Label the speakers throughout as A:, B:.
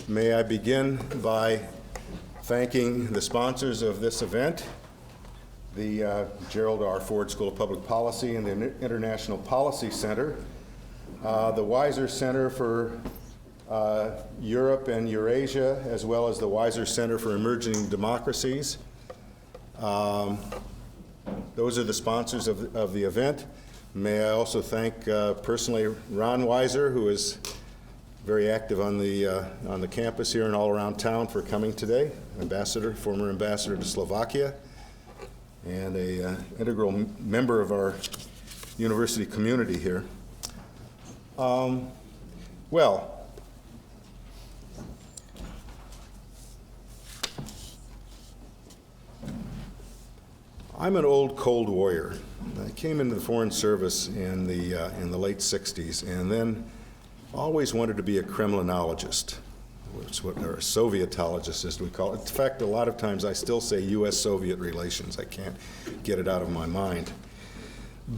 A: May I begin by thanking the sponsors of this event, the Gerald R. Ford School of Public Policy and the International Policy Center, the Weiser Center for Europe and Eurasia, as well as the Weiser Center for Emerging Democracies. Those are the sponsors of the event. May I also thank personally Ron Weiser, who is very active on the campus here and all around town, for coming today. Former ambassador to Slovakia, and a integral member of our university community here. Well, I'm an old Cold Warrior. I came into the Foreign Service in the late 60s, and then always wanted to be a Kremlinologist, or a Sovietologist, as we call it. In fact, a lot of times I still say U.S.-Soviet relations. I can't get it out of my mind.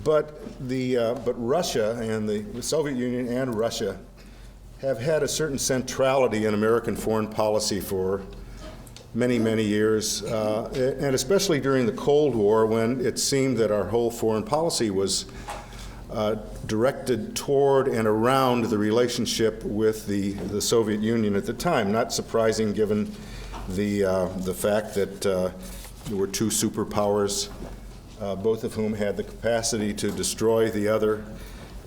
A: But Russia and the Soviet Union and Russia have had a certain centrality in American foreign policy for many, many years, and especially during the Cold War, when it seemed that our whole foreign policy was directed toward and around the relationship with the Soviet Union at the time. Not surprising, given the fact that there were two superpowers, both of whom had the capacity to destroy the other,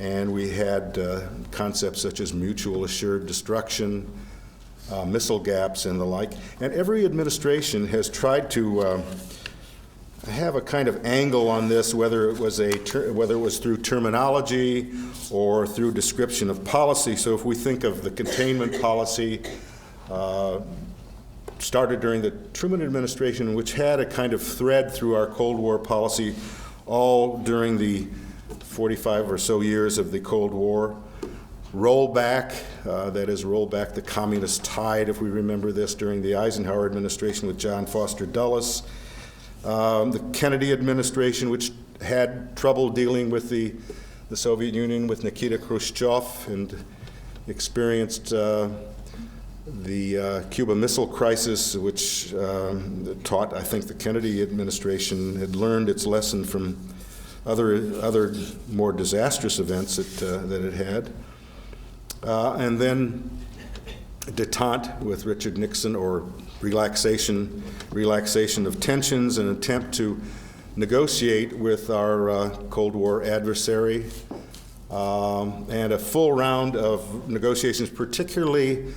A: and we had concepts such as mutual assured destruction, missile gaps, and the like. And every administration has tried to have a kind of angle on this, whether it was through terminology or through description of policy. So if we think of the containment policy, started during the Truman administration, which had a kind of thread through our Cold War policy all during the 45 or so years of the Cold War. Rollback, that is, roll back the communist tide, if we remember this, during the Eisenhower administration with John Foster Dulles. The Kennedy administration, which had trouble dealing with the Soviet Union with Nikita Khrushchev, and experienced the Cuba Missile Crisis, which taught, I think, the Kennedy administration had learned its lesson from other more disastrous events that it had. And then détente with Richard Nixon, or relaxation of tensions, an attempt to negotiate with our Cold War adversary, and a full round of negotiations, particularly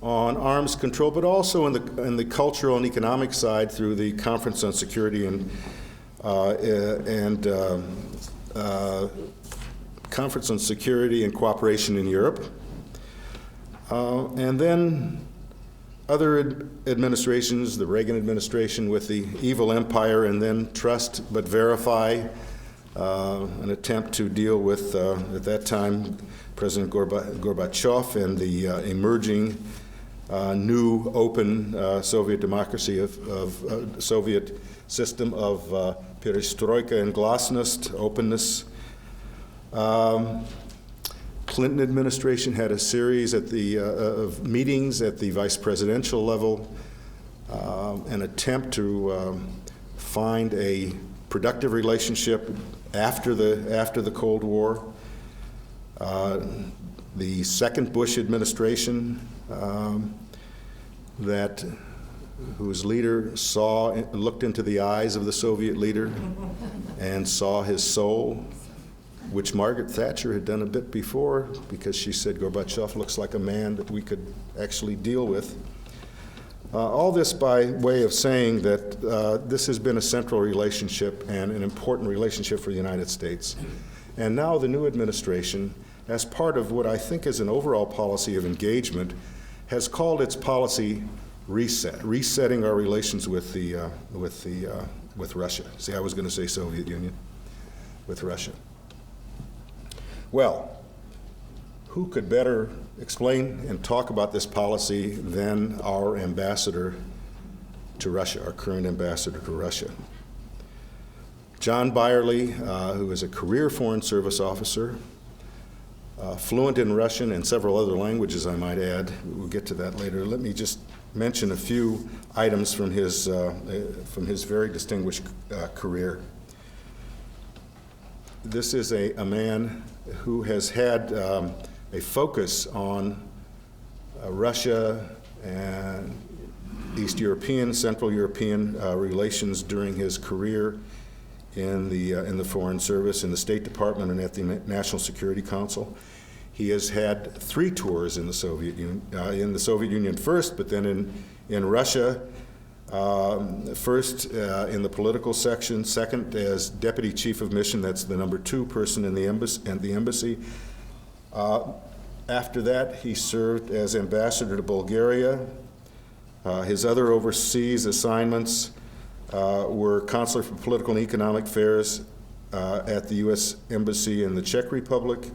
A: on arms control, but also in the cultural and economic side through the Conference on Security and Conference on Security and Cooperation in Europe. And then other administrations, the Reagan administration with the evil empire, and then trust but verify, an attempt to deal with, at that time, President Gorbachev and the emerging new open Soviet democracy of Soviet system of perestroika and glasnost, openness. Clinton administration had a series of meetings at the vice presidential level, an attempt to find a productive relationship after the Cold War. The second Bush administration, whose leader looked into the eyes of the Soviet leader and saw his soul, which Margaret Thatcher had done a bit before, because she said Gorbachev looks like a man that we could actually deal with. All this by way of saying that this has been a central relationship and an important relationship for the United States. And now the new administration, as part of what I think is an overall policy of engagement, has called its policy resetting our relations with Russia. See, I was going to say Soviet Union, with Russia. Well, who could better explain and talk about this policy than our ambassador to Russia, our current ambassador to Russia? John Beyrle, who is a career Foreign Service officer, fluent in Russian and several other languages, I might add. We'll get to that later. Let me just mention a few items from his very distinguished career. This is a man who has had a focus on Russia and East European, Central European relations during his career in the Foreign Service, in the State Department, and at the National Security Council. He has had 3 tours in the Soviet Union first, but then in Russia, first in the political section, second as Deputy Chief of Mission, that's the number 2 person in the embassy. After that, he served as ambassador to Bulgaria. His other overseas assignments were consular for political and economic affairs at the U.S. Embassy in the Czech Republic,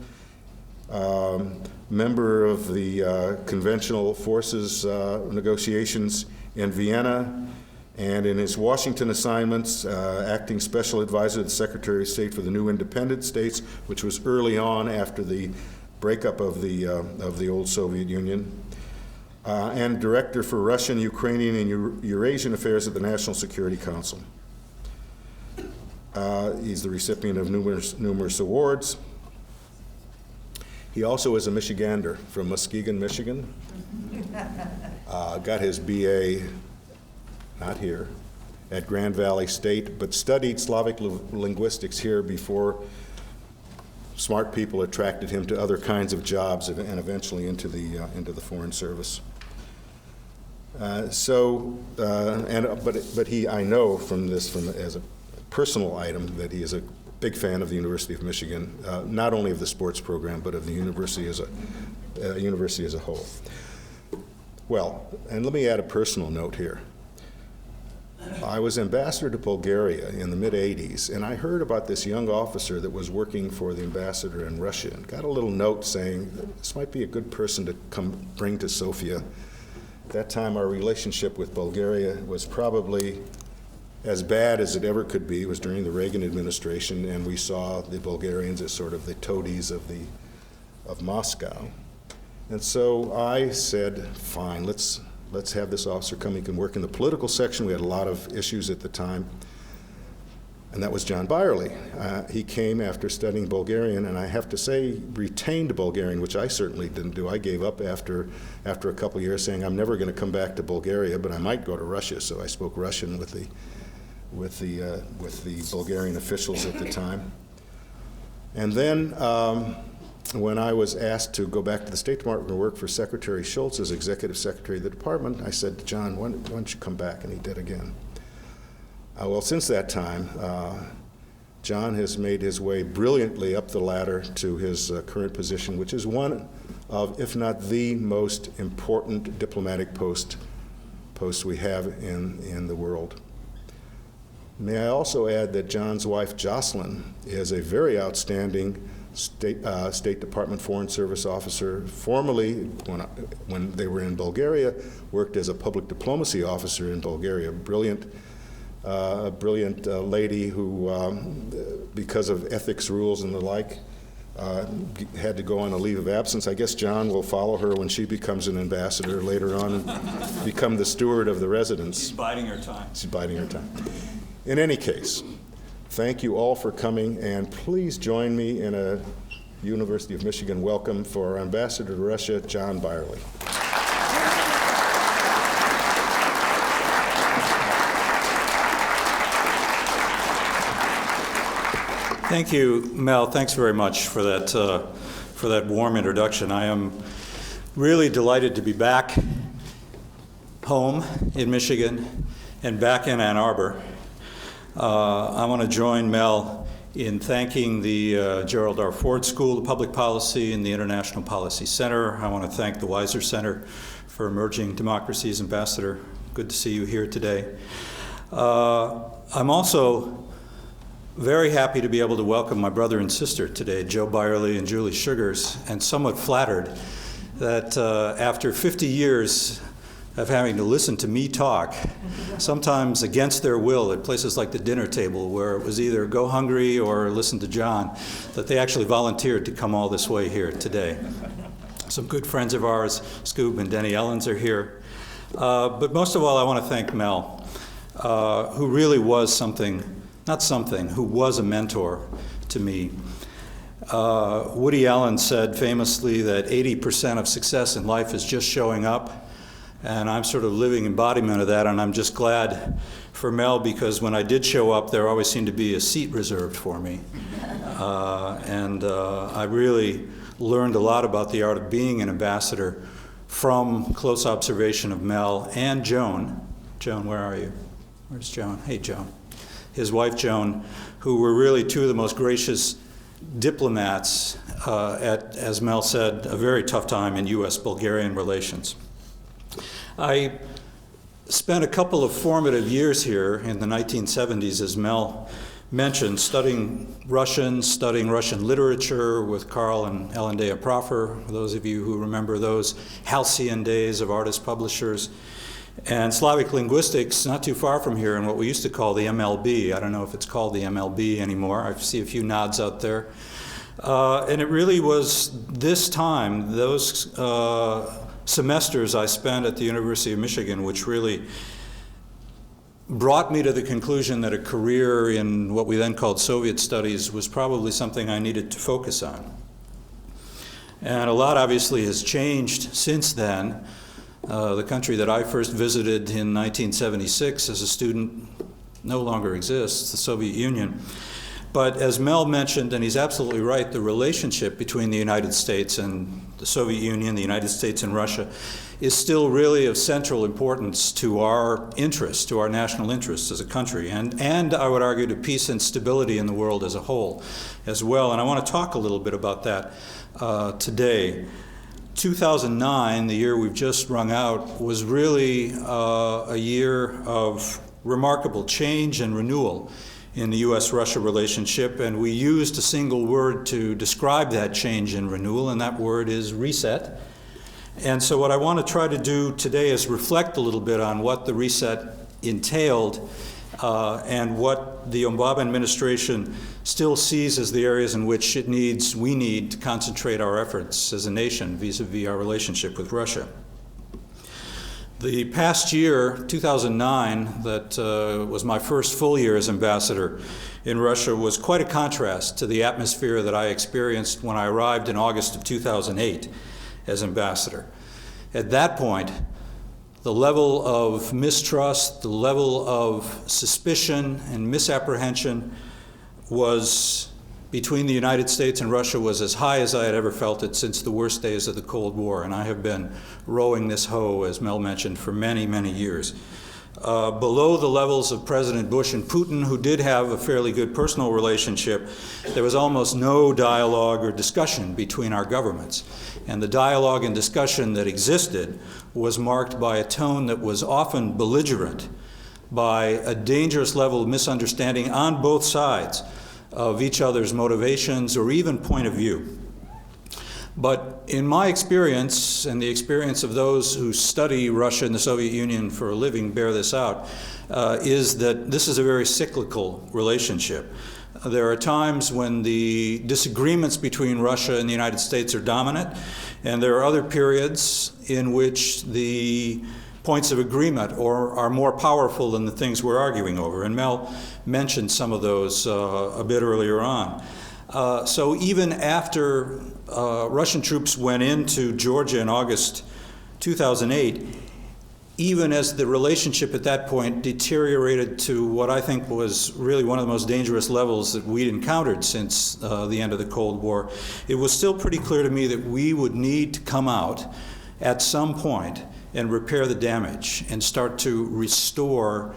A: member of the Conventional Forces negotiations in Vienna, and in his Washington assignments, acting special advisor to the Secretary of State for the new independent states, which was early on after the breakup of the old Soviet Union, and director for Russian, Ukrainian, and Eurasian affairs at the National Security Council. He's the recipient of numerous awards. He also is a Michigander from Muskegon, Michigan. Got his BA, not here, at Grand Valley State, but studied Slavic linguistics here before smart people attracted him to other kinds of jobs and eventually into the Foreign Service. But I know from as a personal item that he is a big fan of the University of Michigan, not only of the sports program, but of the university as a whole. Well, and let me add a personal note here. I was ambassador to Bulgaria in the mid-'80s, and I heard about this young officer that was working for the ambassador in Russia, and got a little note saying, this might be a good person to come bring to Sofia. At that time, our relationship with Bulgaria was probably as bad as it ever could be. It was during the Reagan administration, and we saw the Bulgarians as sort of the toadies of Moscow. And so I said, fine, let's have this officer come. He can work in the political section. We had a lot of issues at the time. And that was John Beyrle. He came after studying Bulgarian, and I have to say, retained Bulgarian, which I certainly didn't do. I gave up after a couple of years, saying I'm never going to come back to Bulgaria, but I might go to Russia. So I spoke Russian with the Bulgarian officials at the time. And then when I was asked to go back to the State Department and work for Secretary Schultz as executive secretary of the department, I said to John, why don't you come back? And he did again. Well, since that time, John has made his way brilliantly up the ladder to his current position, which is one of, if not the most important diplomatic post we have in the world. May I also add that John's wife, Jocelyn, is a very outstanding State Department Foreign Service officer. Formerly, when they were in Bulgaria, worked as a public diplomacy officer in Bulgaria. Brilliant lady who, because of ethics rules and the like, had to go on a leave of absence. I guess John will follow her when she becomes an ambassador later on and become the steward of the residence.
B: She's biding her time.
A: She's biding her time. In any case, thank you all for coming, and please join me in a University of Michigan welcome for our ambassador to Russia, John Beyrle.
B: Thank you, Mel. Thanks very much for that warm introduction. I am really delighted to be back home in Michigan and back in Ann Arbor. I want to join Mel in thanking the Gerald R. Ford School of Public Policy and the International Policy Center. I want to thank the Weiser Center for Emerging Democracies Ambassador. Good to see you here today. I'm also very happy to be able to welcome my brother and sister today, Joe Beyrle and Julie Sugars, and somewhat flattered that after 50 years of having to listen to me talk, sometimes against their will at places like the dinner table, where it was either go hungry or listen to John, that they actually volunteered to come all this way here today. Some good friends of ours, Scoob and Denny Ellens, are here. But most of all, I want to thank Mel, who really was who was a mentor to me. Woody Allen said famously that 80% of success in life is just showing up. And I'm sort of living embodiment of that, and I'm just glad for Mel, because when I did show up, there always seemed to be a seat reserved for me. I really learned a lot about the art of being an ambassador from close observation of Mel and Joan. Joan, where are you? Where's Joan? Hey, Joan. His wife, Joan, who were really two of the most gracious diplomats at, as Mel said, a very tough time in U.S.-Bulgarian relations. I spent a couple of formative years here in the 1970s, as Mel mentioned, studying Russian literature with Karl and Elendea Proffer, those of you who remember those halcyon days of artist-publishers, and Slavic linguistics not too far from here in what we used to call the MLB. I don't know if it's called the MLB anymore. I see a few nods out there. And it really was this time, those semesters I spent at the University of Michigan, which really brought me to the conclusion that a career in what we then called Soviet studies was probably something I needed to focus on. And a lot obviously has changed since then. The country that I first visited in 1976 as a student no longer exists, the Soviet Union. But as Mel mentioned, and he's absolutely right, the relationship between the United States and the Soviet Union, the United States and Russia, is still really of central importance to our interests, to our national interests as a country, and I would argue to peace and stability in the world as a whole as well. And I want to talk a little bit about that today. 2009, the year we've just rung out, was really a year of remarkable change and renewal in the U.S.-Russia relationship, and we used a single word to describe that change and renewal, and that word is reset. And so what I want to try to do today is reflect a little bit on what the reset entailed and what the Obama administration still sees as the areas in which we need to concentrate our efforts as a nation vis-a-vis our relationship with Russia. The past year, 2009, that was my first full year as ambassador in Russia, was quite a contrast to the atmosphere that I experienced when I arrived in August of 2008 as ambassador. At that point, the level of mistrust, the level of suspicion and misapprehension was between the United States and Russia was as high as I had ever felt it since the worst days of the Cold War, and I have been rowing this hoe, as Mel mentioned, for many, many years. Below the levels of President Bush and Putin, who did have a fairly good personal relationship, there was almost no dialogue or discussion between our governments. And the dialogue and discussion that existed was marked by a tone that was often belligerent, by a dangerous level of misunderstanding on both sides of each other's motivations or even point of view. But in my experience, and the experience of those who study Russia and the Soviet Union for a living bear this out, is that this is a very cyclical relationship. There are times when the disagreements between Russia and the United States are dominant, and there are other periods in which the points of agreement are more powerful than the things we're arguing over. And Mel mentioned some of those a bit earlier on. So even after Russian troops went into Georgia in August 2008, even as the relationship at that point deteriorated to what I think was really one of the most dangerous levels that we'd encountered since the end of the Cold War, it was still pretty clear to me that we would need to come out at some point and repair the damage and start to restore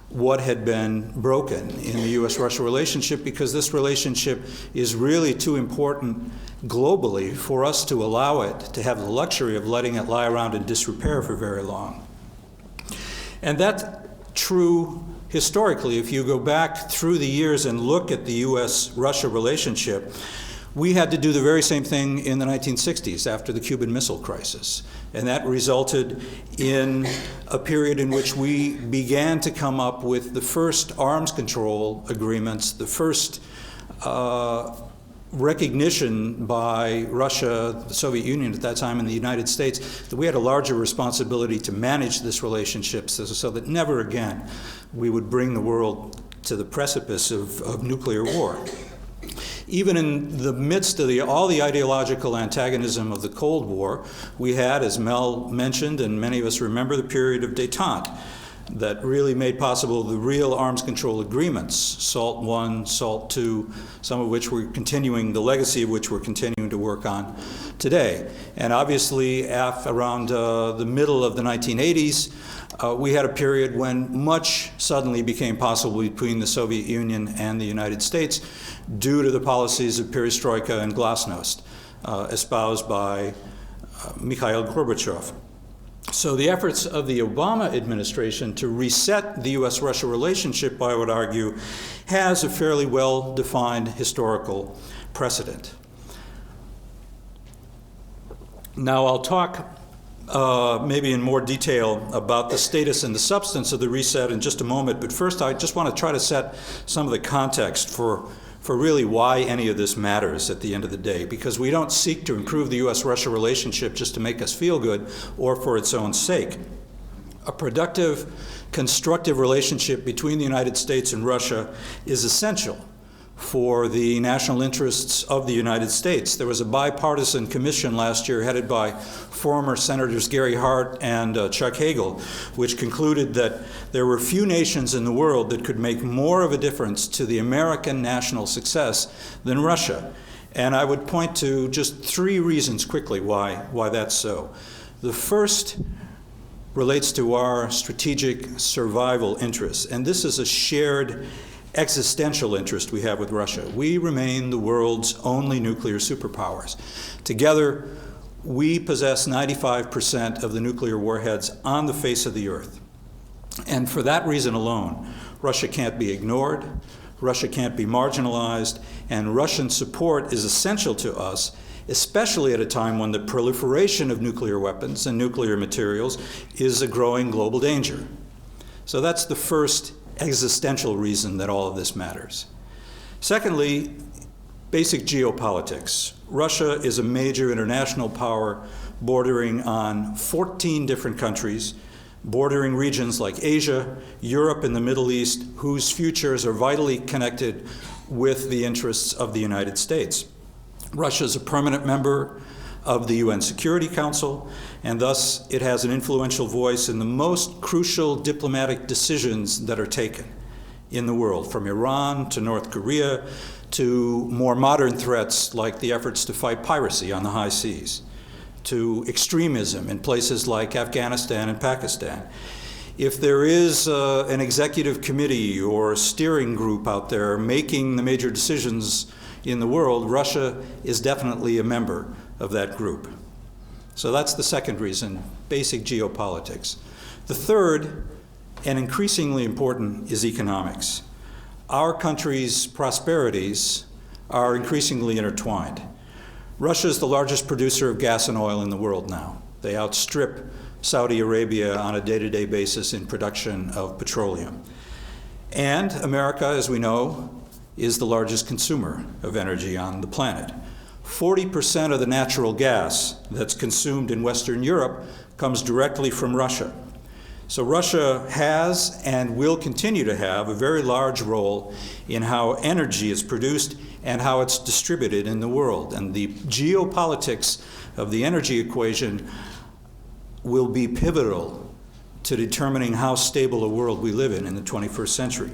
B: what had been broken in the U.S.-Russia relationship, because this relationship is really too important globally for us to allow it to have the luxury of letting it lie around in disrepair for very long. And that's true historically. If you go back through the years and look at the U.S.-Russia relationship, we had to do the very same thing in the 1960s after the Cuban Missile Crisis. And that resulted in a period in which we began to come up with the first arms control agreements, the first recognition by Russia, the Soviet Union at that time, and the United States, that we had a larger responsibility to manage this relationship so that never again we would bring the world to the precipice of nuclear war. Even in the midst of all the ideological antagonism of the Cold War, we had, as Mel mentioned, and many of us remember, the period of détente that really made possible the real arms control agreements, SALT I, SALT II, some of which we're continuing, the legacy of which we're continuing to work on today. And obviously, around the middle of the 1980s, we had a period when much suddenly became possible between the Soviet Union and the United States due to the policies of perestroika and glasnost, espoused by Mikhail Gorbachev. So the efforts of the Obama administration to reset the U.S.-Russia relationship, I would argue, has a fairly well-defined historical precedent. Now I'll talk maybe in more detail about the status and the substance of the reset in just a moment, but first I just want to try to set some of the context for really why any of this matters at the end of the day, because we don't seek to improve the U.S.-Russia relationship just to make us feel good or for its own sake. A productive, constructive relationship between the United States and Russia is essential for the national interests of the United States. There was a bipartisan commission last year headed by former Senators Gary Hart and Chuck Hagel, which concluded that there were few nations in the world that could make more of a difference to the American national success than Russia. And I would point to just three reasons quickly why that's so. The first relates to our strategic survival interests, and this is a shared existential interest we have with Russia. We remain the world's only nuclear superpowers. Together, we possess 95% of the nuclear warheads on the face of the earth. And for that reason alone, Russia can't be ignored, Russia can't be marginalized, and Russian support is essential to us, especially at a time when the proliferation of nuclear weapons and nuclear materials is a growing global danger. So that's the first existential reason that all of this matters. Secondly, basic geopolitics. Russia is a major international power bordering on 14 different countries, bordering regions like Asia, Europe, and the Middle East, whose futures are vitally connected with the interests of the United States. Russia is a permanent member of the UN Security Council, and thus it has an influential voice in the most crucial diplomatic decisions that are taken in the world, from Iran to North Korea to more modern threats like the efforts to fight piracy on the high seas, to extremism in places like Afghanistan and Pakistan. If there is an executive committee or a steering group out there making the major decisions in the world, Russia is definitely a member of that group. So that's the second reason, basic geopolitics. The third, and increasingly important, is economics. Our country's prosperities are increasingly intertwined. Russia is the largest producer of gas and oil in the world now. They outstrip Saudi Arabia on a day-to-day basis in production of petroleum. And America, as we know, is the largest consumer of energy on the planet. 40% of the natural gas that's consumed in Western Europe comes directly from Russia. So Russia has and will continue to have a very large role in how energy is produced and how it's distributed in the world. And the geopolitics of the energy equation will be pivotal to determining how stable a world we live in the 21st century.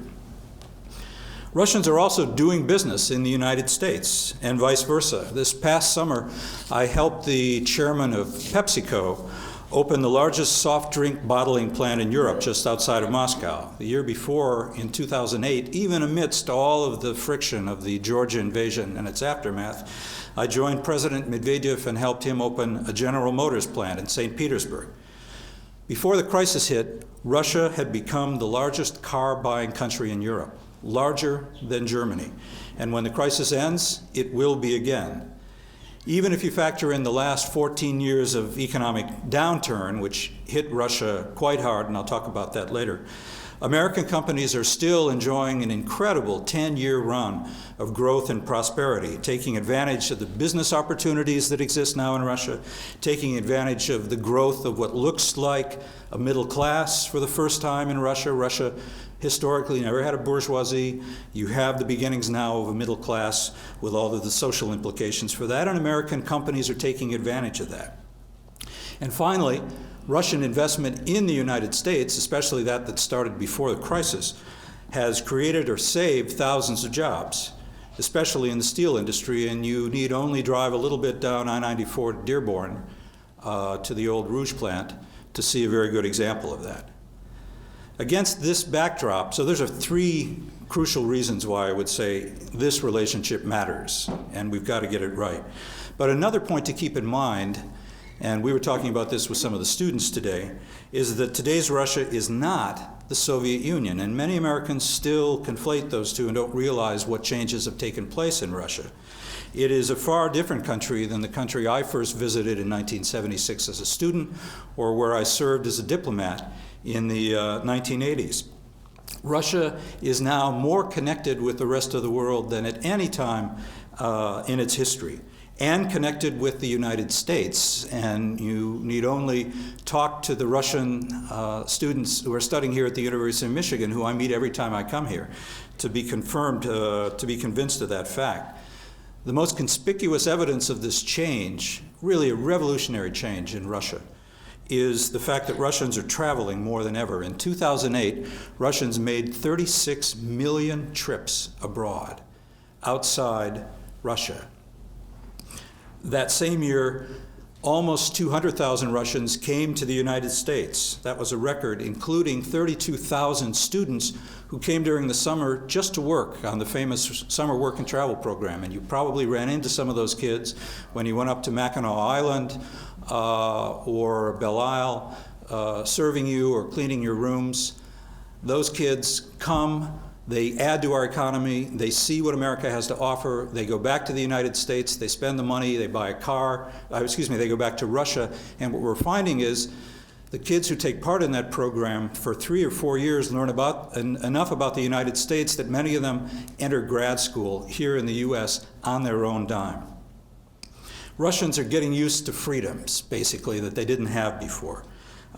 B: Russians are also doing business in the United States and vice versa. This past summer, I helped the chairman of PepsiCo open the largest soft drink bottling plant in Europe just outside of Moscow. The year before, in 2008, even amidst all of the friction of the Georgia invasion and its aftermath, I joined President Medvedev and helped him open a General Motors plant in St. Petersburg. Before the crisis hit, Russia had become the largest car-buying country in Europe, larger than Germany. And when the crisis ends, it will be again. Even if you factor in the last 14 years of economic downturn, which hit Russia quite hard, and I'll talk about that later, American companies are still enjoying an incredible 10-year run of growth and prosperity, taking advantage of the business opportunities that exist now in Russia, taking advantage of the growth of what looks like a middle class for the first time in Russia. Russia historically never had a bourgeoisie. You have the beginnings now of a middle class with all of the social implications for that, and American companies are taking advantage of that. And finally, Russian investment in the United States, especially that started before the crisis, has created or saved thousands of jobs, especially in the steel industry, and you need only drive a little bit down I-94 to Dearborn to the old Rouge plant to see a very good example of that. Against this backdrop, so those are three crucial reasons why I would say this relationship matters, and we've got to get it right. But another point to keep in mind, and we were talking about this with some of the students today, is that today's Russia is not the Soviet Union, and many Americans still conflate those two and don't realize what changes have taken place in Russia. It is a far different country than the country I first visited in 1976 as a student, or where I served as a diplomat in the 1980s. Russia is now more connected with the rest of the world than at any time in its history, and connected with the United States. And you need only talk to the Russian students who are studying here at the University of Michigan, who I meet every time I come here, to be confirmed, to be convinced of that fact. The most conspicuous evidence of this change, really a revolutionary change in Russia, is the fact that Russians are traveling more than ever. In 2008, Russians made 36 million trips abroad, outside Russia. That same year, almost 200,000 Russians came to the United States. That was a record, including 32,000 students who came during the summer just to work on the famous summer work and travel program. And you probably ran into some of those kids when you went up to Mackinac Island or Beyrle, serving you or cleaning your rooms. Those kids come, they add to our economy, they see what America has to offer, they go back to the United States, they spend the money, they buy a car, they go back to Russia, and what we're finding is the kids who take part in that program for 3 or 4 years learn enough about the United States that many of them enter grad school here in the US on their own dime. Russians are getting used to freedoms, basically, that they didn't have before.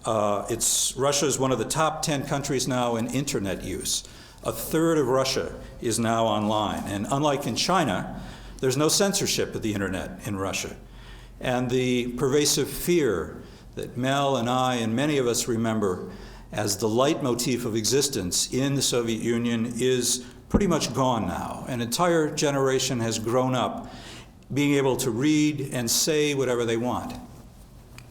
B: Russia is one of the top 10 countries now in internet use. A third of Russia is now online. And unlike in China, there's no censorship of the internet in Russia. And the pervasive fear that Mel and I and many of us remember as the leitmotif of existence in the Soviet Union is pretty much gone now. An entire generation has grown up being able to read and say whatever they want.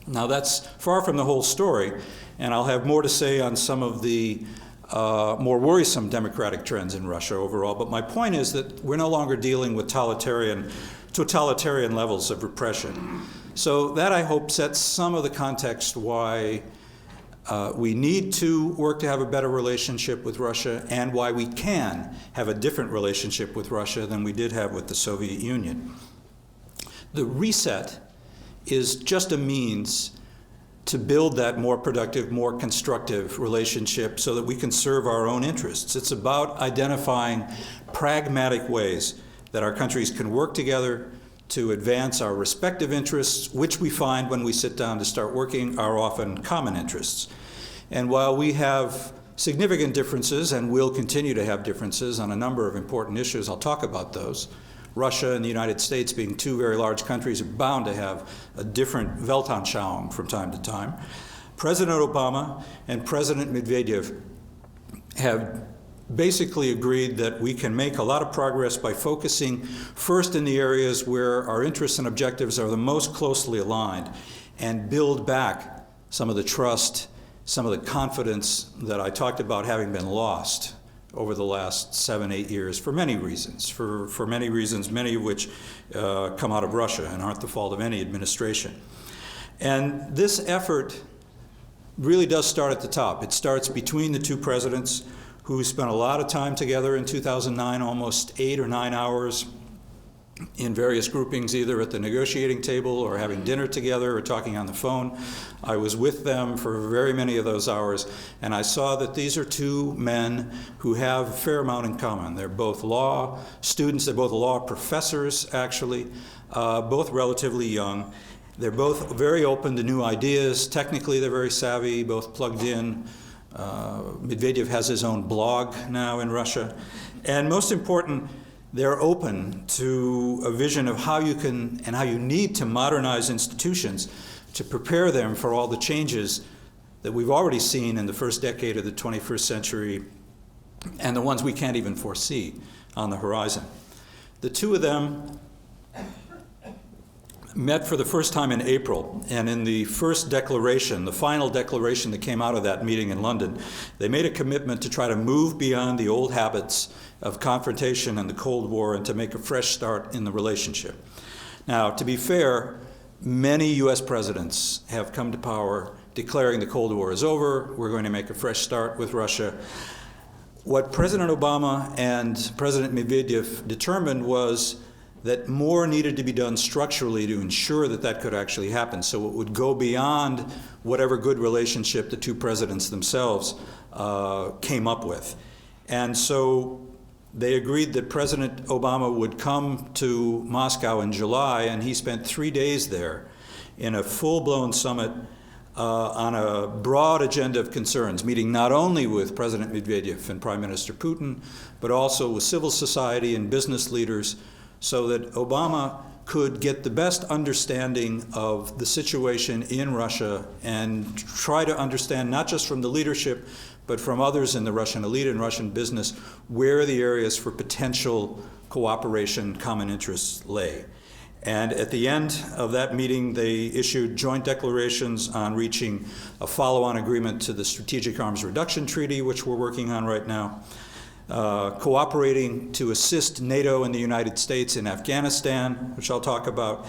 B: Now that's far from the whole story, and I'll have more to say on some of the more worrisome democratic trends in Russia overall, but my point is that we're no longer dealing with totalitarian levels of repression. So that, I hope, sets some of the context why we need to work to have a better relationship with Russia, and why we can have a different relationship with Russia than we did have with the Soviet Union. The reset is just a means to build that more productive, more constructive relationship so that we can serve our own interests. It's about identifying pragmatic ways that our countries can work together to advance our respective interests, which we find when we sit down to start working are often common interests. And while we have significant differences, and will continue to have differences on a number of important issues, I'll talk about those. Russia and the United States, being two very large countries, are bound to have a different Weltanschauung from time to time. President Obama and President Medvedev have basically agreed that we can make a lot of progress by focusing first in the areas where our interests and objectives are the most closely aligned, and build back some of the trust, some of the confidence that I talked about having been lost over the last 7-8 years for many reasons, for many reasons, many of which come out of Russia and aren't the fault of any administration. And this effort really does start at the top. It starts between the two presidents, who spent a lot of time together in 2009, almost 8 or 9 hours in various groupings, either at the negotiating table or having dinner together or talking on the phone. I was with them for very many of those hours, and I saw that these are two men who have a fair amount in common. They're both law students, they're both law professors, actually, both relatively young. They're both very open to new ideas. Technically, they're very savvy, both plugged in. Medvedev has his own blog now in Russia. And most important, they're open to a vision of how you can and how you need to modernize institutions to prepare them for all the changes that we've already seen in the first decade of the 21st century and the ones we can't even foresee on the horizon. The two of them met for the first time in April, and in the first declaration, the final declaration that came out of that meeting in London, they made a commitment to try to move beyond the old habits of confrontation and the Cold War and to make a fresh start in the relationship. Now, to be fair, many US presidents have come to power declaring the Cold War is over, we're going to make a fresh start with Russia. What President Obama and President Medvedev determined was that more needed to be done structurally to ensure that that could actually happen. So it would go beyond whatever good relationship the two presidents themselves came up with. And so they agreed that President Obama would come to Moscow in July, and he spent 3 days there in a full-blown summit on a broad agenda of concerns, meeting not only with President Medvedev and Prime Minister Putin, but also with civil society and business leaders, so that Obama could get the best understanding of the situation in Russia and try to understand, not just from the leadership, but from others in the Russian elite and Russian business, where the areas for potential cooperation, common interests lay. And at the end of that meeting, they issued joint declarations on reaching a follow-on agreement to the Strategic Arms Reduction Treaty, which we're working on right now, cooperating to assist NATO and the United States in Afghanistan, which I'll talk about,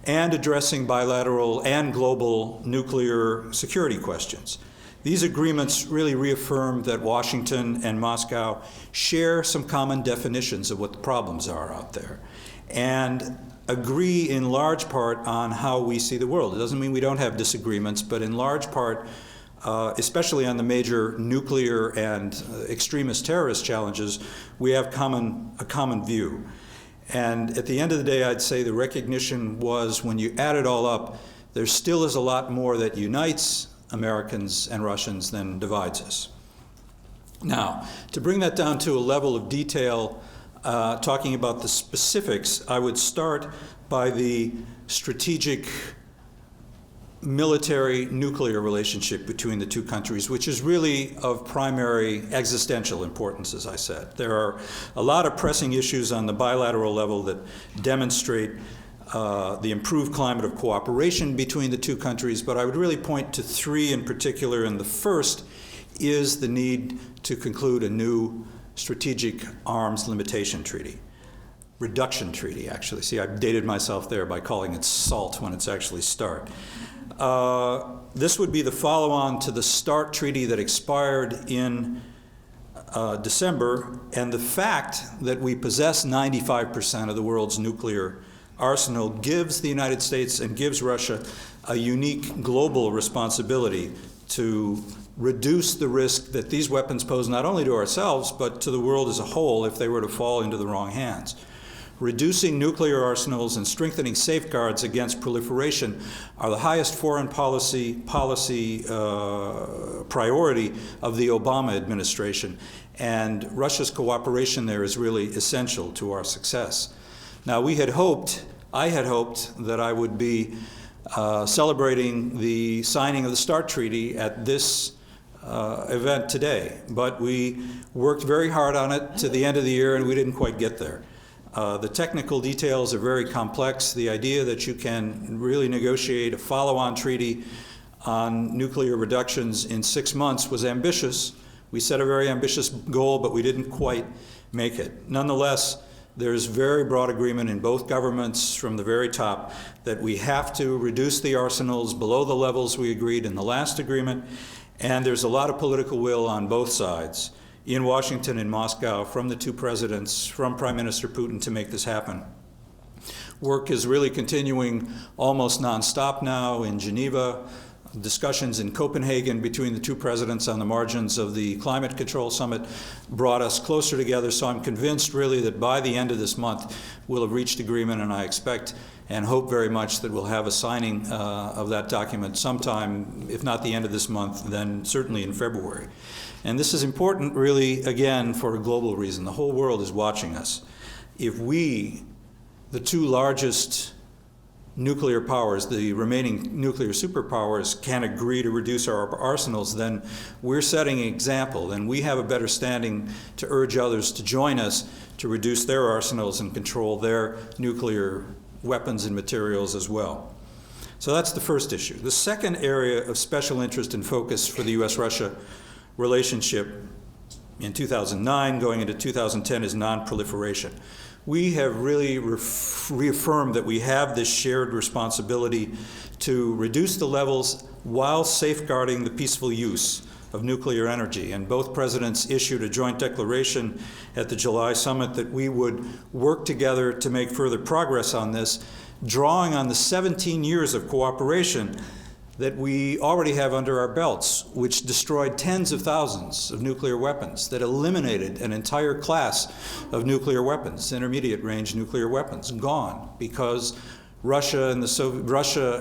B: and addressing bilateral and global nuclear security questions. These agreements really reaffirm that Washington and Moscow share some common definitions of what the problems are out there and agree in large part on how we see the world. It doesn't mean we don't have disagreements, but in large part, especially on the major nuclear and extremist terrorist challenges, we have a common view. And at the end of the day, I'd say the recognition was, when you add it all up, there still is a lot more that unites Americans and Russians than divides us. Now, to bring that down to a level of detail, talking about the specifics, I would start by the strategic military nuclear relationship between the two countries, which is really of primary existential importance, as I said. There are a lot of pressing issues on the bilateral level that demonstrate the improved climate of cooperation between the two countries, but I would really point to three in particular, and the first is the need to conclude a new strategic arms limitation treaty. Reduction treaty, actually. See, I've dated myself there by calling it SALT when it's actually START. This would be the follow-on to the START treaty that expired in December, and the fact that we possess 95% of the world's nuclear arsenal gives the United States and gives Russia a unique global responsibility to reduce the risk that these weapons pose not only to ourselves, but to the world as a whole if they were to fall into the wrong hands. Reducing nuclear arsenals and strengthening safeguards against proliferation are the highest foreign policy priority of the Obama administration, and Russia's cooperation there is really essential to our success. Now, I had hoped that I would be celebrating the signing of the START Treaty at this event today, but we worked very hard on it to the end of the year, and we didn't quite get there. The technical details are very complex. The idea that you can really negotiate a follow-on treaty on nuclear reductions in 6 months was ambitious. We set a very ambitious goal, but we didn't quite make it. Nonetheless, there's very broad agreement in both governments from the very top that we have to reduce the arsenals below the levels we agreed in the last agreement, and there's a lot of political will on both sides, in Washington and Moscow, from the two presidents, from Prime Minister Putin, to make this happen. Work is really continuing almost nonstop now in Geneva. Discussions in Copenhagen between the two presidents on the margins of the climate control summit brought us closer together, so I'm convinced really that by the end of this month we'll have reached agreement, and I expect and hope very much that we'll have a signing of that document sometime, if not the end of this month, then certainly in February. And this is important really, again, for a global reason. The whole world is watching us. If we, the two largest nuclear powers, the remaining nuclear superpowers, can agree to reduce our arsenals, then we're setting an example, and we have a better standing to urge others to join us to reduce their arsenals and control their nuclear weapons and materials as well. So that's the first issue. The second area of special interest and focus for the U.S.-Russia relationship in 2009 going into 2010 is non-proliferation. We have really reaffirmed that we have this shared responsibility to reduce the levels while safeguarding the peaceful use of nuclear energy. And both presidents issued a joint declaration at the July summit that we would work together to make further progress on this, drawing on the 17 years of cooperation that we already have under our belts, which destroyed tens of thousands of nuclear weapons, that eliminated an entire class of nuclear weapons, intermediate-range nuclear weapons, gone because Russia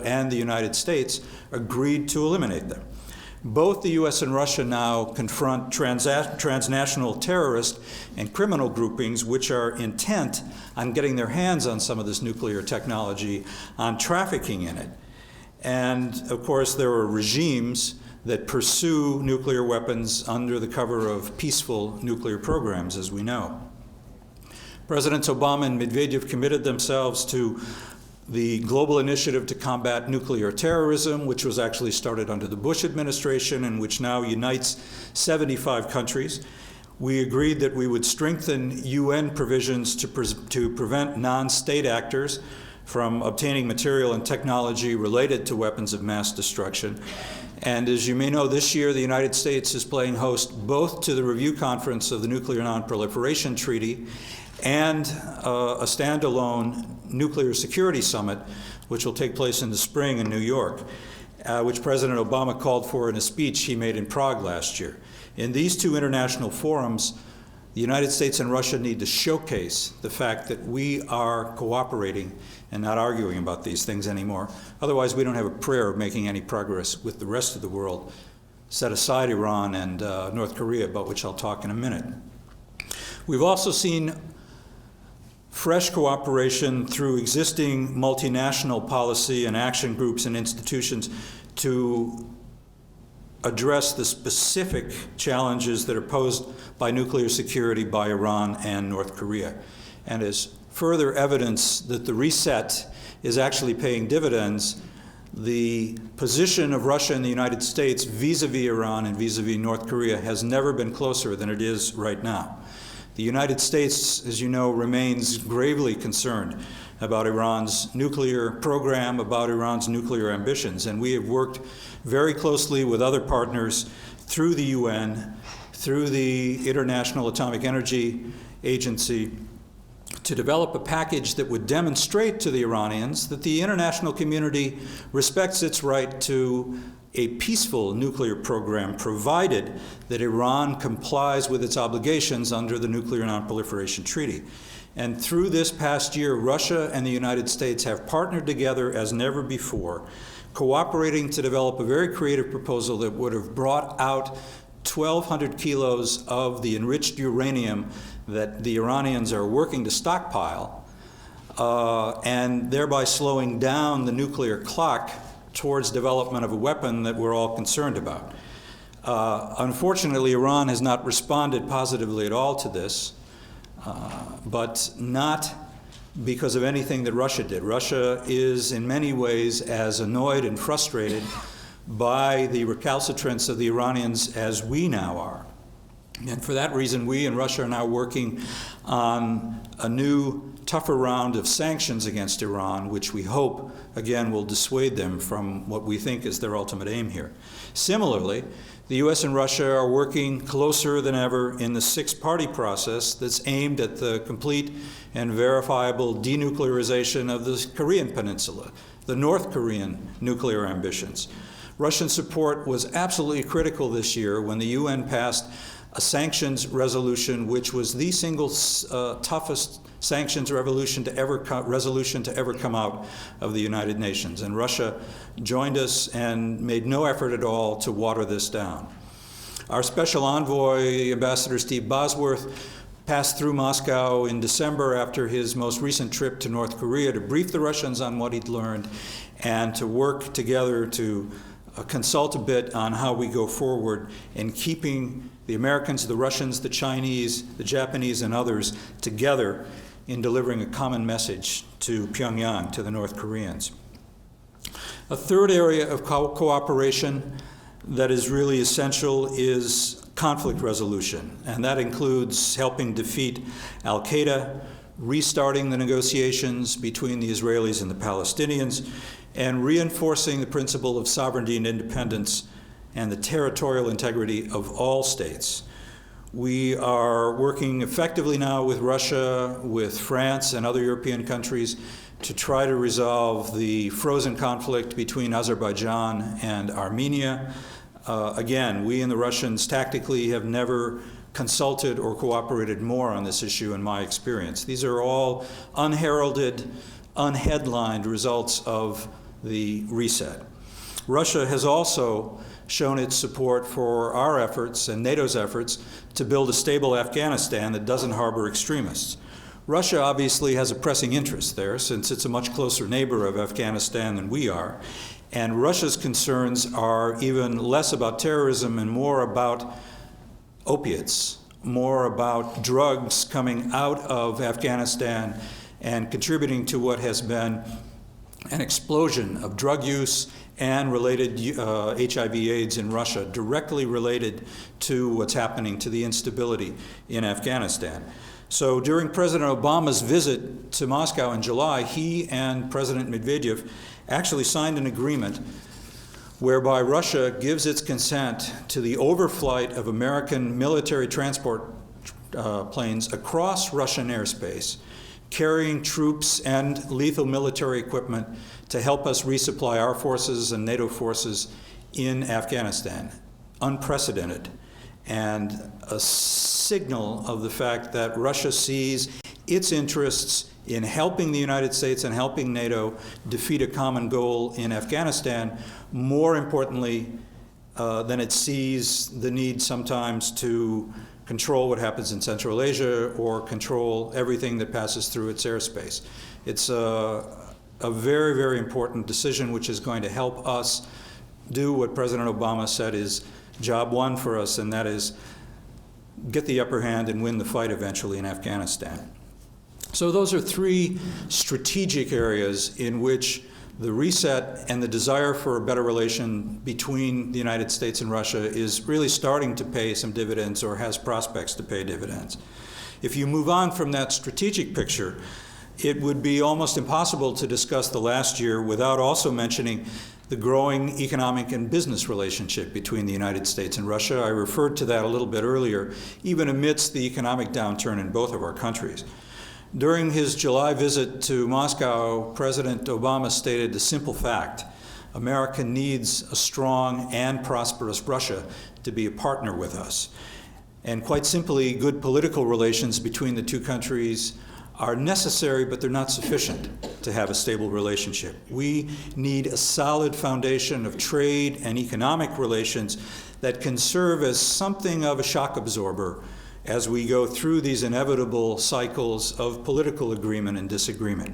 B: and the United States agreed to eliminate them. Both the U.S. and Russia now confront transnational terrorist and criminal groupings which are intent on getting their hands on some of this nuclear technology, on trafficking in it. And of course, there are regimes that pursue nuclear weapons under the cover of peaceful nuclear programs, as we know. Presidents Obama and Medvedev committed themselves to the global initiative to combat nuclear terrorism, which was actually started under the Bush administration and which now unites 75 countries. We agreed that we would strengthen UN provisions to prevent non-state actors from obtaining material and technology related to weapons of mass destruction. And as you may know, this year the United States is playing host both to the review conference of the Nuclear Non-Proliferation Treaty and a standalone nuclear security summit, which will take place in the spring in New York, which President Obama called for in a speech he made in Prague last year. In these two international forums, the United States and Russia need to showcase the fact that we are cooperating and not arguing about these things anymore. Otherwise, we don't have a prayer of making any progress with the rest of the world, set aside Iran and North Korea, about which I'll talk in a minute. We've also seen fresh cooperation through existing multinational policy and action groups and institutions to address the specific challenges that are posed by nuclear security by Iran and North Korea. And as further evidence that the reset is actually paying dividends, the position of Russia and the United States vis-a-vis Iran and vis-a-vis North Korea has never been closer than it is right now. The United States, as you know, remains gravely concerned about Iran's nuclear program, about Iran's nuclear ambitions, and we have worked very closely with other partners through the UN, through the International Atomic Energy Agency, to develop a package that would demonstrate to the Iranians that the international community respects its right to a peaceful nuclear program, provided that Iran complies with its obligations under the Nuclear Non-Proliferation Treaty. And through this past year, Russia and the United States have partnered together as never before, cooperating to develop a very creative proposal that would have brought out 1,200 kilos of the enriched uranium that the Iranians are working to stockpile, and thereby slowing down the nuclear clock towards development of a weapon that we're all concerned about. Unfortunately, Iran has not responded positively at all to this, but not because of anything that Russia did. Russia is in many ways as annoyed and frustrated by the recalcitrance of the Iranians as we now are. And for that reason, we and Russia are now working on a new, tougher round of sanctions against Iran, which we hope, again, will dissuade them from what we think is their ultimate aim here. Similarly, The U.S. and Russia are working closer than ever in the six-party process that's aimed at the complete and verifiable denuclearization of the Korean Peninsula, the North Korean nuclear ambitions. Russian support was absolutely critical this year when the UN passed a sanctions resolution, which was the single toughest sanctions resolution to ever come out of the United Nations. And Russia joined us and made no effort at all to water this down. Our special envoy, Ambassador Steve Bosworth, passed through Moscow in December after his most recent trip to North Korea to brief the Russians on what he'd learned and to work together to consult a bit on how we go forward in keeping the Americans, the Russians, the Chinese, the Japanese, and others together in delivering a common message to Pyongyang, to the North Koreans. A third area of cooperation that is really essential is conflict resolution, and that includes helping defeat al-Qaeda, restarting the negotiations between the Israelis and the Palestinians, and reinforcing the principle of sovereignty and independence and the territorial integrity of all states. We are working effectively now with Russia, with France, and other European countries to try to resolve the frozen conflict between Azerbaijan and Armenia. Again, we and the Russians tactically have never consulted or cooperated more on this issue in my experience. These are all unheralded, unheadlined results of the reset. Russia has also shown its support for our efforts and NATO's efforts to build a stable Afghanistan that doesn't harbor extremists. Russia obviously has a pressing interest there since it's a much closer neighbor of Afghanistan than we are. And Russia's concerns are even less about terrorism and more about opiates, more about drugs coming out of Afghanistan and contributing to what has been an explosion of drug use and related HIV/AIDS in Russia, directly related to what's happening to the instability in Afghanistan. So during President Obama's visit to Moscow in July, he and President Medvedev actually signed an agreement whereby Russia gives its consent to the overflight of American military transport planes across Russian airspace, carrying troops and lethal military equipment to help us resupply our forces and NATO forces in Afghanistan. Unprecedented, and a signal of the fact that Russia sees its interests in helping the United States and helping NATO defeat a common goal in Afghanistan, more importantly than it sees the need sometimes to control what happens in Central Asia or control everything that passes through its airspace. It's a very, very important decision which is going to help us do what President Obama said is job one for us, and that is get the upper hand and win the fight eventually in Afghanistan. So those are three strategic areas in which the reset and the desire for a better relation between the United States and Russia is really starting to pay some dividends or has prospects to pay dividends. If you move on from that strategic picture, it would be almost impossible to discuss the last year without also mentioning the growing economic and business relationship between the United States and Russia. I referred to that a little bit earlier, even amidst the economic downturn in both of our countries. During his July visit to Moscow, President Obama stated a simple fact: America needs a strong and prosperous Russia to be a partner with us. And quite simply, good political relations between the two countries are necessary, but they're not sufficient to have a stable relationship. We need a solid foundation of trade and economic relations that can serve as something of a shock absorber as we go through these inevitable cycles of political agreement and disagreement.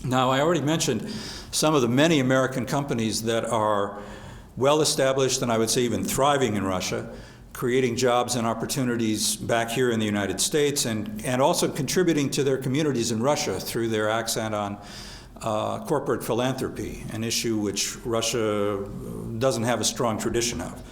B: Now, I already mentioned some of the many American companies that are well established and I would say even thriving in Russia, creating jobs and opportunities back here in the United States and also contributing to their communities in Russia through their accent on corporate philanthropy, an issue which Russia doesn't have a strong tradition of.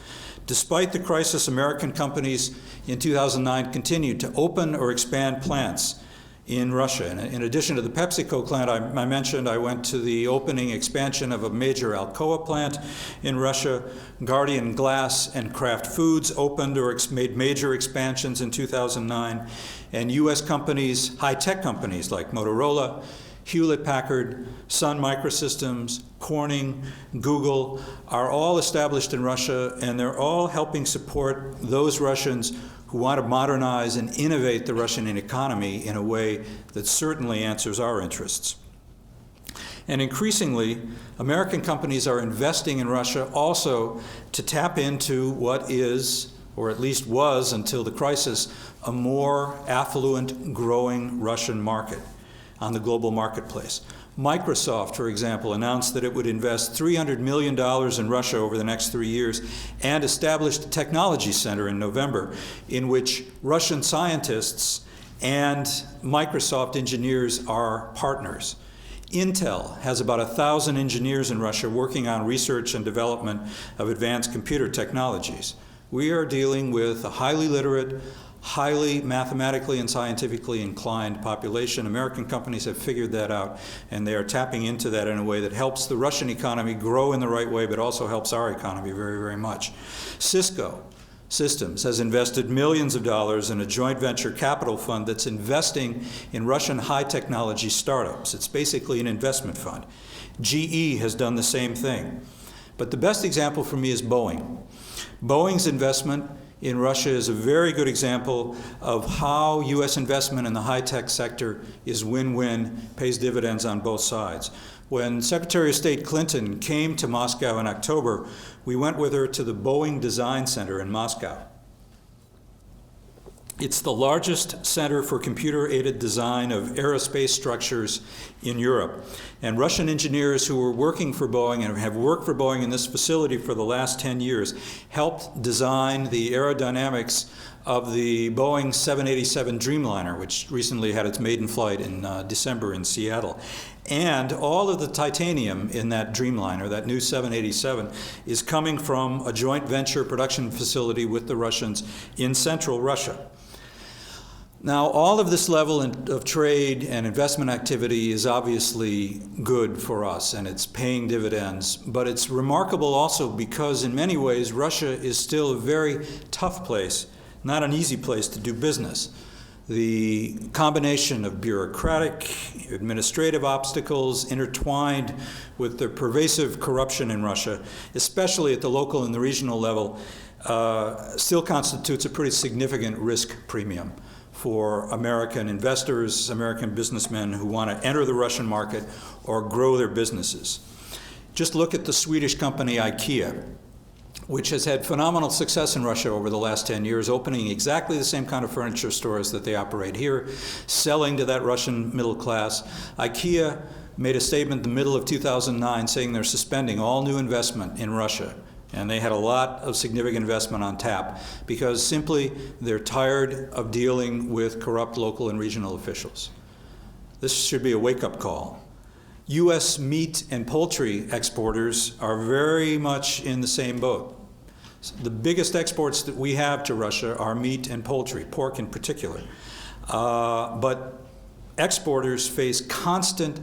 B: Despite the crisis, American companies in 2009 continued to open or expand plants in Russia. And in addition to the PepsiCo plant I mentioned, I went to the opening expansion of a major Alcoa plant in Russia. Guardian Glass and Kraft Foods opened or made major expansions in 2009. And U.S. companies, high-tech companies like Motorola, Hewlett-Packard, Sun Microsystems, Corning, Google are all established in Russia, and they're all helping support those Russians who want to modernize and innovate the Russian economy in a way that certainly answers our interests. And increasingly, American companies are investing in Russia also to tap into what is, or at least was until the crisis, a more affluent, growing Russian market on the global marketplace. Microsoft, for example, announced that it would invest $300 million in Russia over the next 3 years and established a technology center in November in which Russian scientists and Microsoft engineers are partners. Intel has about 1,000 engineers in Russia working on research and development of advanced computer technologies. We are dealing with a highly literate, highly mathematically and scientifically inclined population. American companies have figured that out, and they are tapping into that in a way that helps the Russian economy grow in the right way, but also helps our economy very, very much. Cisco Systems has invested millions of dollars in a joint venture capital fund that's investing in Russian high technology startups. It's basically an investment fund. GE has done the same thing. But the best example for me is Boeing. Boeing's investment in Russia is a very good example of how U.S. investment in the high-tech sector is win-win, pays dividends on both sides. When Secretary of State Clinton came to Moscow in October, we went with her to the Boeing Design Center in Moscow. It's the largest center for computer-aided design of aerospace structures in Europe. And Russian engineers who were working for Boeing and have worked for Boeing in this facility for the last 10 years helped design the aerodynamics of the Boeing 787 Dreamliner, which recently had its maiden flight in December in Seattle. And all of the titanium in that Dreamliner, that new 787, is coming from a joint venture production facility with the Russians in central Russia. Now, all of this level of trade and investment activity is obviously good for us, and it's paying dividends. But it's remarkable also because, in many ways, Russia is still a very tough place, not an easy place to do business. The combination of bureaucratic, administrative obstacles intertwined with the pervasive corruption in Russia, especially at the local and the regional level, still constitutes a pretty significant risk premium for American investors, American businessmen who want to enter the Russian market or grow their businesses. Just look at the Swedish company IKEA, which has had phenomenal success in Russia over the last 10 years, opening exactly the same kind of furniture stores that they operate here, selling to that Russian middle class. IKEA made a statement in the middle of 2009 saying they're suspending all new investment in Russia. And they had a lot of significant investment on tap because simply they're tired of dealing with corrupt local and regional officials. This should be a wake-up call. U.S. meat and poultry exporters are very much in the same boat. The biggest exports that we have to Russia are meat and poultry, pork in particular. But exporters face constant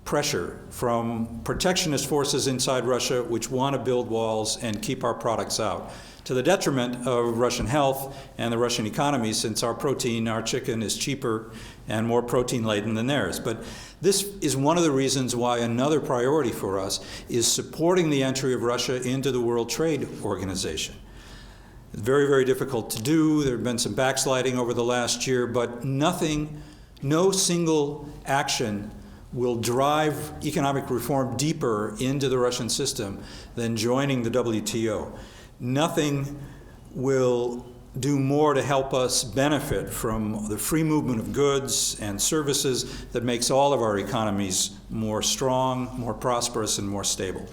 B: pressure from protectionist forces inside Russia which want to build walls and keep our products out, to the detriment of Russian health and the Russian economy, since our protein, our chicken, is cheaper and more protein-laden than theirs. But this is one of the reasons why another priority for us is supporting the entry of Russia into the World Trade Organization. It's very, very difficult to do. There have been some backsliding over the last year, but no single action will drive economic reform deeper into the Russian system than joining the WTO. Nothing will do more to help us benefit from the free movement of goods and services that makes all of our economies more strong, more prosperous, and more stable.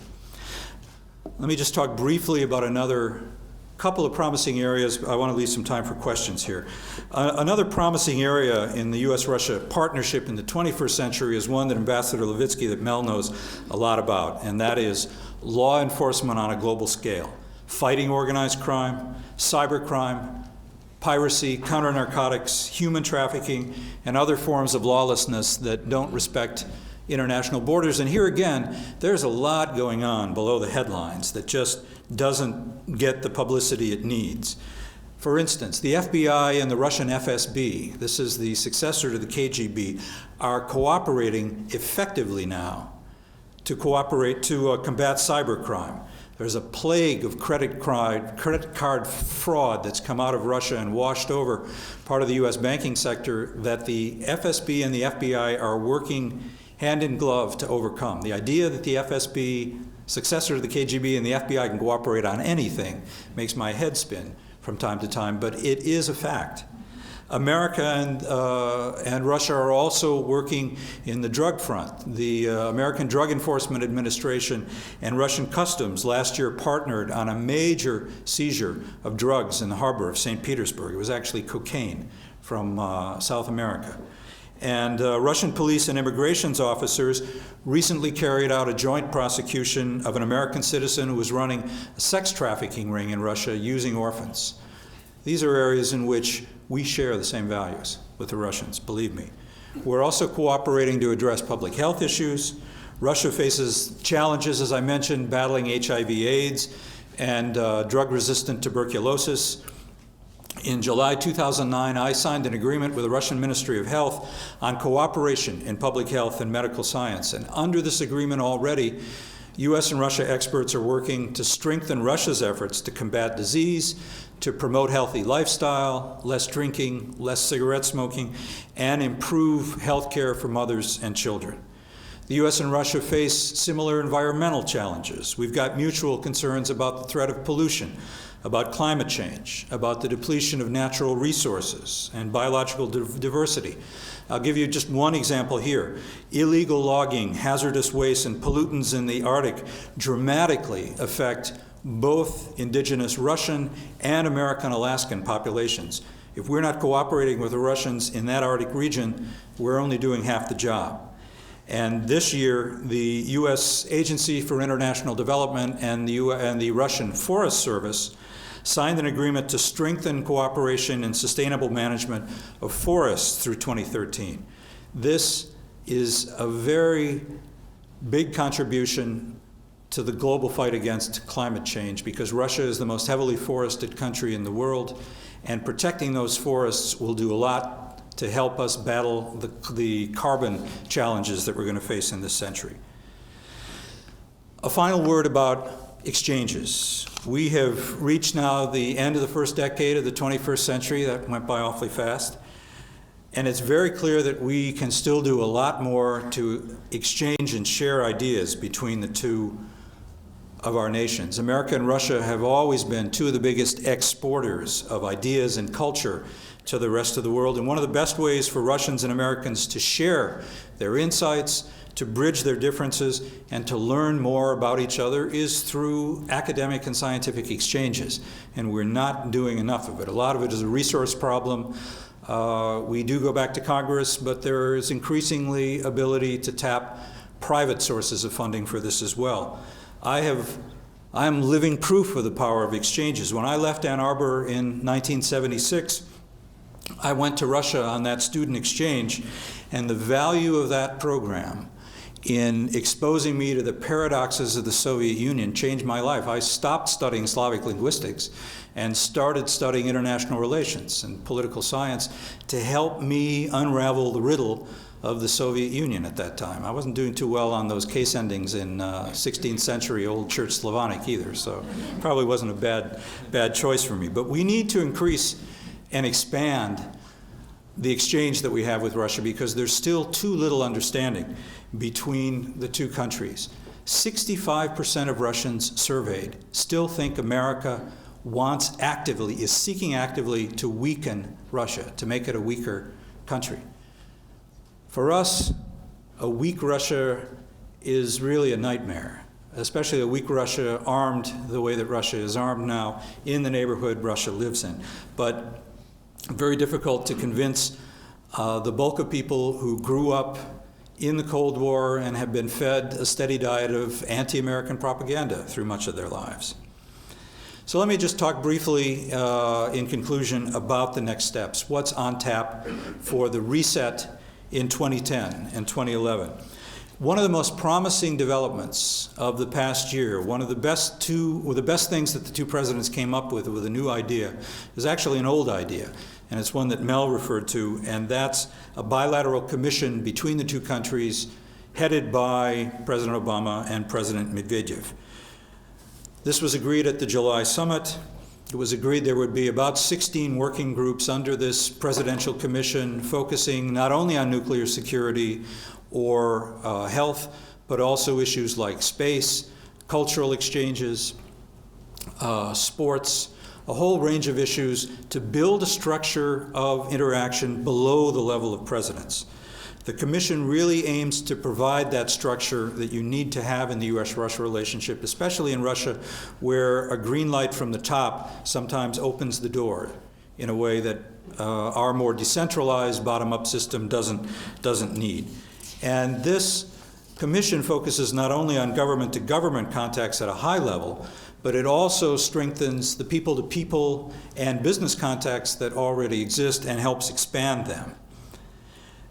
B: Let me just talk briefly about another couple of promising areas. I want to leave some time for questions here. Another promising area in the U.S.-Russia partnership in the 21st century is one that Ambassador Levitsky, that Mel knows a lot about, and that is law enforcement on a global scale. Fighting organized crime, cybercrime, piracy, counter-narcotics, human trafficking, and other forms of lawlessness that don't respect international borders. And here again, there's a lot going on below the headlines that just doesn't get the publicity it needs. For instance, the FBI and the Russian FSB, this is the successor to the KGB, are cooperating effectively now to combat cybercrime. There's a plague of credit card fraud that's come out of Russia and washed over part of the U.S. banking sector that the FSB and the FBI are working hand in glove to overcome. The idea that the FSB, successor to the KGB, and the FBI can cooperate on anything makes my head spin from time to time, but it is a fact. America and Russia are also working in the drug front. The American Drug Enforcement Administration and Russian Customs last year partnered on a major seizure of drugs in the harbor of St. Petersburg. It was actually cocaine from South America. And Russian police and immigration officers recently carried out a joint prosecution of an American citizen who was running a sex trafficking ring in Russia using orphans. These are areas in which we share the same values with the Russians, believe me. We're also cooperating to address public health issues. Russia faces challenges, as I mentioned, battling HIV/AIDS and drug-resistant tuberculosis. In July 2009, I signed an agreement with the Russian Ministry of Health on cooperation in public health and medical science. And under this agreement already, U.S. and Russia experts are working to strengthen Russia's efforts to combat disease, to promote healthy lifestyle, less drinking, less cigarette smoking, and improve health care for mothers and children. The U.S. and Russia face similar environmental challenges. We've got mutual concerns about the threat of pollution, about climate change, about the depletion of natural resources and biological diversity. I'll give you just one example here. Illegal logging, hazardous waste, and pollutants in the Arctic dramatically affect both indigenous Russian and American Alaskan populations. If we're not cooperating with the Russians in that Arctic region, we're only doing half the job. And this year, the U.S. Agency for International Development and the Russian Forest Service signed an agreement to strengthen cooperation in sustainable management of forests through 2013. This is a very big contribution to the global fight against climate change, because Russia is the most heavily forested country in the world, and protecting those forests will do a lot to help us battle the carbon challenges that we're going to face in this century. A final word about exchanges. We have reached now the end of the first decade of the 21st century. That went by awfully fast. And it's very clear that we can still do a lot more to exchange and share ideas between the two of our nations. America and Russia have always been two of the biggest exporters of ideas and culture to the rest of the world. And one of the best ways for Russians and Americans to share their insights, to bridge their differences, and to learn more about each other is through academic and scientific exchanges. And we're not doing enough of it. A lot of it is a resource problem. We do go back to Congress, but there is increasingly ability to tap private sources of funding for this as well. I am living proof of the power of exchanges. When I left Ann Arbor in 1976, I went to Russia on that student exchange, and the value of that program in exposing me to the paradoxes of the Soviet Union changed my life. I stopped studying Slavic linguistics and started studying international relations and political science to help me unravel the riddle of the Soviet Union at that time. I wasn't doing too well on those case endings in 16th century Old Church Slavonic either, so probably wasn't a bad choice for me. But we need to increase and expand the exchange that we have with Russia, because there's still too little understanding between the two countries. 65% of Russians surveyed still think America is seeking actively to weaken Russia, to make it a weaker country. For us, a weak Russia is really a nightmare, especially a weak Russia armed the way that Russia is armed now in the neighborhood Russia lives in. But very difficult to convince the bulk of people who grew up in the Cold War and have been fed a steady diet of anti-American propaganda through much of their lives. So let me just talk briefly in conclusion about the next steps. What's on tap for the reset in 2010 and 2011? One of the most promising developments of the past year, one of the best things that the two presidents came up with a new idea, is actually an old idea, and it's one that Mel referred to, and that's a bilateral commission between the two countries headed by President Obama and President Medvedev. This was agreed at the July summit. It was agreed there would be about 16 working groups under this presidential commission focusing not only on nuclear security or health, but also issues like space, cultural exchanges, sports, a whole range of issues to build a structure of interaction below the level of presidents. The Commission really aims to provide that structure that you need to have in the U.S.-Russia relationship, especially in Russia, where a green light from the top sometimes opens the door in a way that our more decentralized bottom-up system doesn't need. And this Commission focuses not only on government-to-government contacts at a high level, but it also strengthens the people-to-people and business contacts that already exist and helps expand them.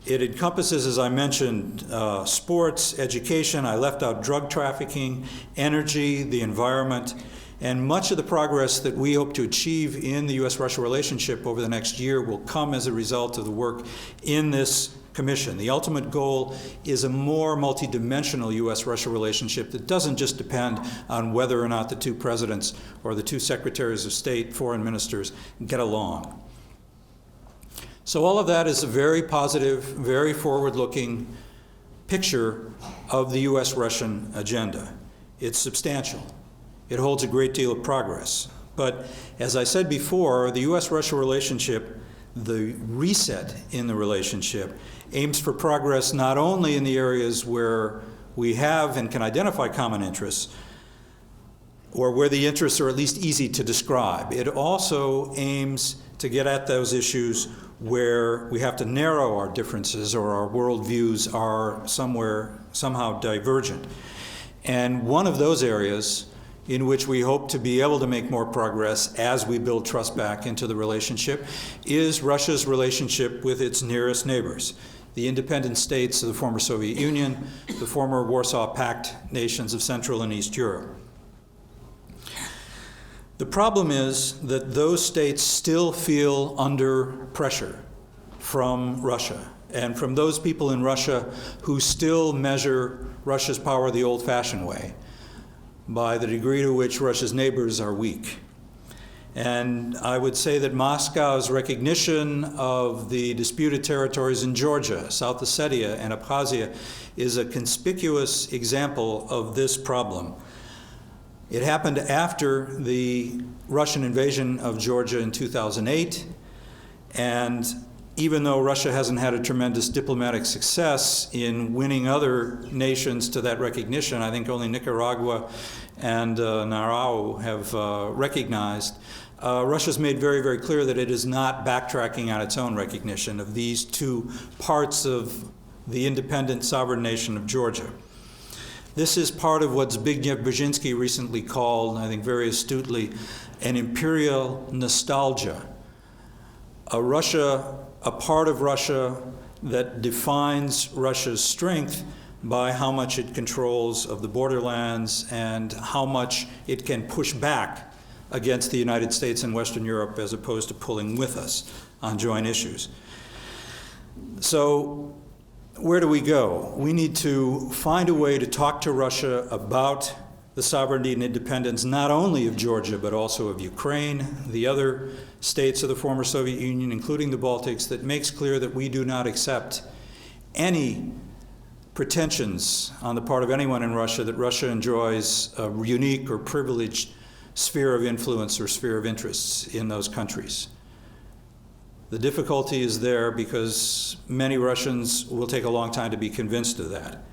B: It encompasses, as I mentioned, sports, education. I left out drug trafficking, energy, the environment, and much of the progress that we hope to achieve in the U.S.-Russia relationship over the next year will come as a result of the work in this Commission. The ultimate goal is a more multidimensional U.S.-Russia relationship that doesn't just depend on whether or not the two presidents or the two secretaries of state, foreign ministers, get along. So all of that is a very positive, very forward-looking picture of the U.S.-Russian agenda. It's substantial. It holds a great deal of progress. But as I said before, the U.S.-Russia relationship, the reset in the relationship, aims for progress not only in the areas where we have and can identify common interests, or where the interests are at least easy to describe. It also aims to get at those issues where we have to narrow our differences or our worldviews are somehow divergent. And one of those areas in which we hope to be able to make more progress as we build trust back into the relationship is Russia's relationship with its nearest neighbors, the independent states of the former Soviet Union, the former Warsaw Pact nations of Central and East Europe. The problem is that those states still feel under pressure from Russia and from those people in Russia who still measure Russia's power the old-fashioned way, by the degree to which Russia's neighbors are weak. And I would say that Moscow's recognition of the disputed territories in Georgia, South Ossetia, and Abkhazia is a conspicuous example of this problem. It happened after the Russian invasion of Georgia in 2008, and even though Russia hasn't had a tremendous diplomatic success in winning other nations to that recognition, I think only Nicaragua and Nauru have recognized, Russia's made very, very clear that it is not backtracking on its own recognition of these two parts of the independent sovereign nation of Georgia. This is part of what Zbigniew Brzezinski recently called, I think very astutely, an imperial nostalgia. A part of Russia that defines Russia's strength by how much it controls of the borderlands and how much it can push back against the United States and Western Europe as opposed to pulling with us on joint issues. So, where do we go? We need to find a way to talk to Russia about the sovereignty and independence not only of Georgia but also of Ukraine, the other states of the former Soviet Union, including the Baltics, that makes clear that we do not accept any pretensions on the part of anyone in Russia that Russia enjoys a unique or privileged sphere of influence or sphere of interests in those countries. The difficulty is there because many Russians will take a long time to be convinced of that.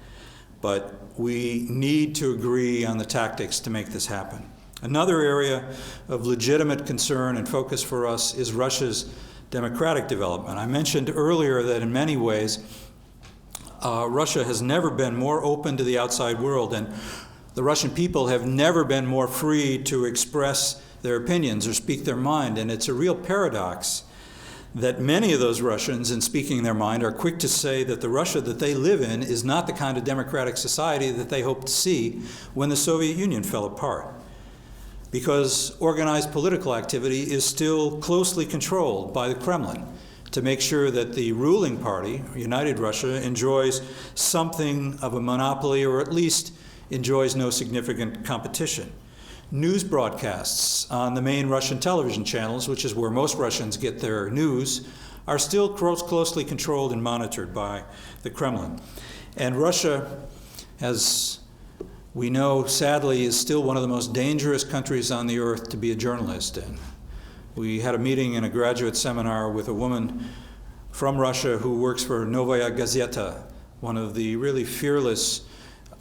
B: But we need to agree on the tactics to make this happen. Another area of legitimate concern and focus for us is Russia's democratic development. I mentioned earlier that in many ways, Russia has never been more open to the outside world, and The Russian people have never been more free to express their opinions or speak their mind, and it's a real paradox that many of those Russians, in speaking their mind, are quick to say that the Russia that they live in is not the kind of democratic society that they hoped to see when the Soviet Union fell apart. Because organized political activity is still closely controlled by the Kremlin to make sure that the ruling party, United Russia, enjoys something of a monopoly or at least enjoys no significant competition. News broadcasts on the main Russian television channels, which is where most Russians get their news, are still closely controlled and monitored by the Kremlin. And Russia, as we know, sadly, is still one of the most dangerous countries on the earth to be a journalist in. We had a meeting in a graduate seminar with a woman from Russia who works for Novaya Gazeta, one of the really fearless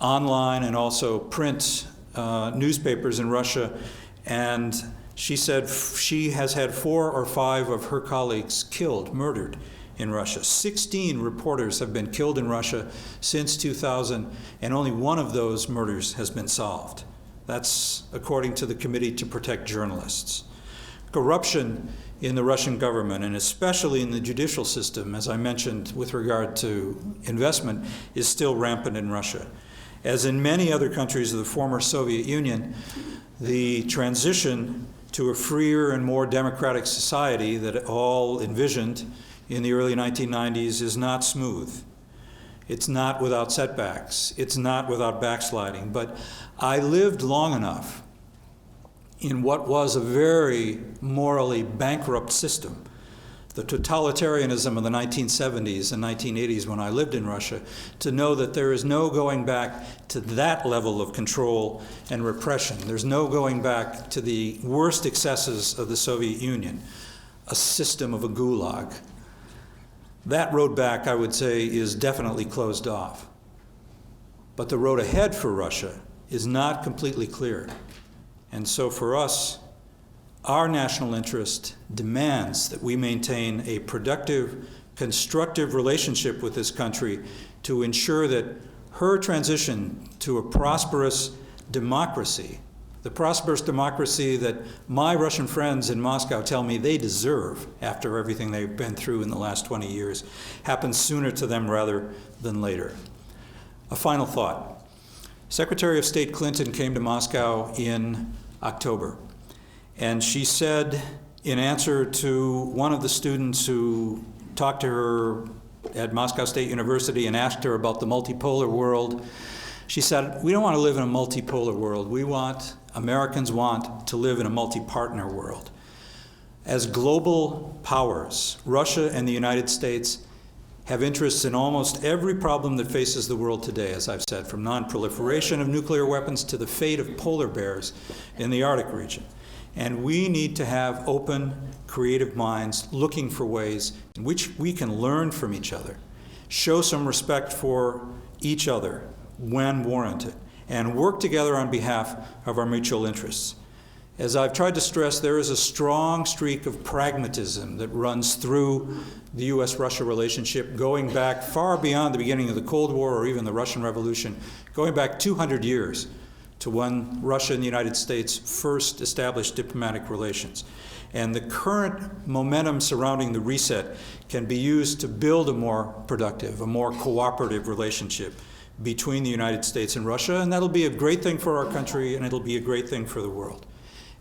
B: online and also print newspapers in Russia, and she said she has had 4 or 5 of her colleagues killed, murdered in Russia. 16 reporters have been killed in Russia since 2000, and only one of those murders has been solved. That's according to the Committee to Protect Journalists. Corruption in the Russian government, and especially in the judicial system, as I mentioned with regard to investment, is still rampant in Russia. As in many other countries of the former Soviet Union, the transition to a freer and more democratic society that all envisioned in the early 1990s is not smooth. It's not without setbacks. It's not without backsliding. But I lived long enough in what was a very morally bankrupt system, the totalitarianism of the 1970s and 1980s when I lived in Russia, to know that there is no going back to that level of control and repression. There's no going back to the worst excesses of the Soviet Union, a system of a gulag. That road back, I would say, is definitely closed off. But the road ahead for Russia is not completely clear. And so for us, our national interest demands that we maintain a productive, constructive relationship with this country to ensure that her transition to a prosperous democracy, the prosperous democracy that my Russian friends in Moscow tell me they deserve after everything they've been through in the last 20 years, happens sooner to them rather than later. A final thought. Secretary of State Clinton came to Moscow in October, and she said, in answer to one of the students who talked to her at Moscow State University and asked her about the multipolar world, she said, "We don't want to live in a multipolar world. Americans want to live in a multi-partner world." As global powers, Russia and the United States have interests in almost every problem that faces the world today, as I've said, from non-proliferation of nuclear weapons to the fate of polar bears in the Arctic region. And we need to have open, creative minds looking for ways in which we can learn from each other, show some respect for each other when warranted, and work together on behalf of our mutual interests. As I've tried to stress, there is a strong streak of pragmatism that runs through the U.S.-Russia relationship, going back far beyond the beginning of the Cold War or even the Russian Revolution, going back 200 years to when Russia and the United States first established diplomatic relations. And the current momentum surrounding the reset can be used to build a more productive, a more cooperative relationship between the United States and Russia, and that'll be a great thing for our country, and it'll be a great thing for the world.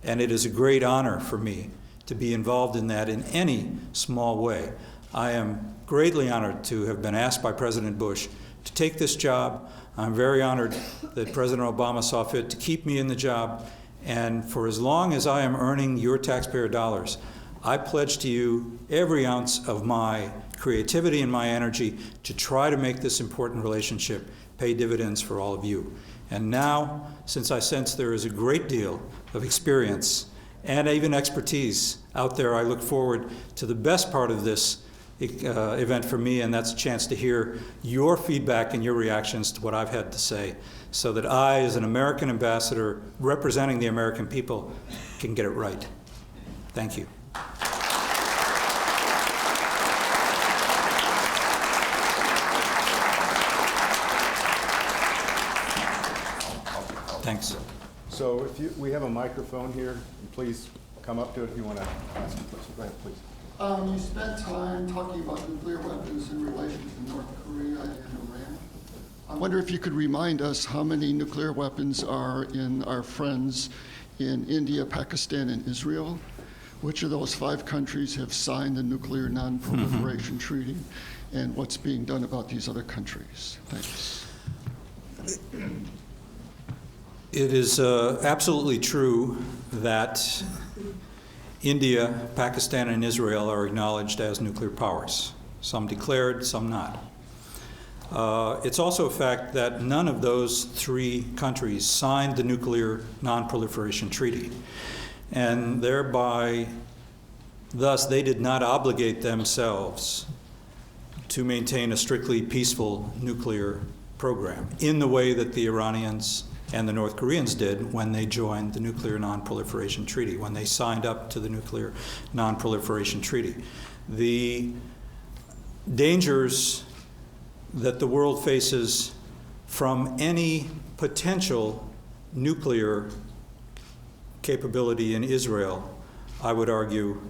B: And it is a great honor for me to be involved in that in any small way. I am greatly honored to have been asked by President Bush to take this job. I'm very honored that President Obama saw fit to keep me in the job. And for as long as I am earning your taxpayer dollars, I pledge to you every ounce of my creativity and my energy to try to make this important relationship pay dividends for all of you. And now, since I sense there is a great deal of experience and even expertise out there, I look forward to the best part of this event for me, and that's a chance to hear your feedback and your reactions to what I've had to say, so that I, as an American ambassador representing the American people, can get it right. Thank you. Thanks.
A: So we have a microphone here. Please come up to it if you want to ask a question. Go ahead, please.
C: You spent time talking about nuclear weapons in relation to North Korea and Iran. I wonder if you could remind us how many nuclear weapons are in our friends in India, Pakistan, and Israel. Which of those 5 countries have signed the Nuclear Non-Proliferation Treaty, and what's being done about these other countries? Thanks.
B: It is absolutely true that India, Pakistan, and Israel are acknowledged as nuclear powers. Some declared, some not. It's also a fact that none of those 3 countries signed the Nuclear Non-Proliferation Treaty, and thereby, thus, they did not obligate themselves to maintain a strictly peaceful nuclear program in the way that the Iranians and the North Koreans did when they joined the Nuclear Non-Proliferation Treaty, when they signed up to the Nuclear Non-Proliferation Treaty. The dangers that the world faces from any potential nuclear capability in Israel, I would argue,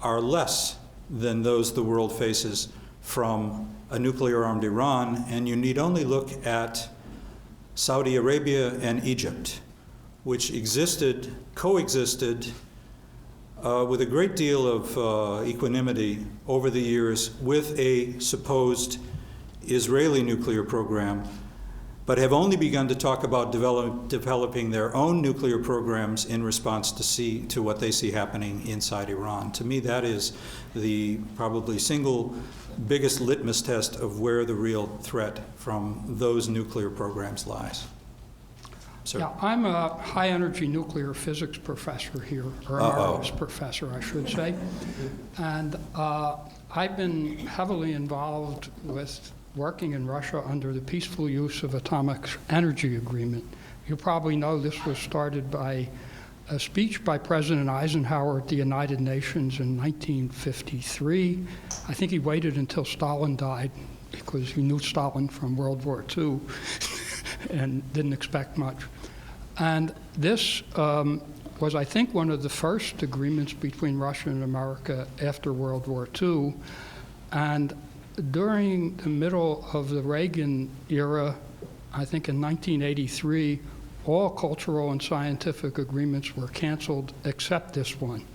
B: are less than those the world faces from a nuclear-armed Iran, and you need only look at Saudi Arabia and Egypt, which coexisted with a great deal of equanimity over the years with a supposed Israeli nuclear program, but have only begun to talk about developing their own nuclear programs in response to what they see happening inside Iran. To me, that is the probably single biggest litmus test of where the real threat from those nuclear programs lies. Sir.
D: Yeah, I'm a high-energy nuclear physics professor here, or emeritus professor, I should say. And I've been heavily involved with working in Russia under the peaceful use of atomic energy agreement. You probably know this was started by a speech by President Eisenhower at the United Nations in 1953. I think he waited until Stalin died because he knew Stalin from World War II and didn't expect much. And this was, I think, one of the first agreements between Russia and America after World War II. And during the middle of the Reagan era, I think in 1983, all cultural and scientific agreements were canceled except this one.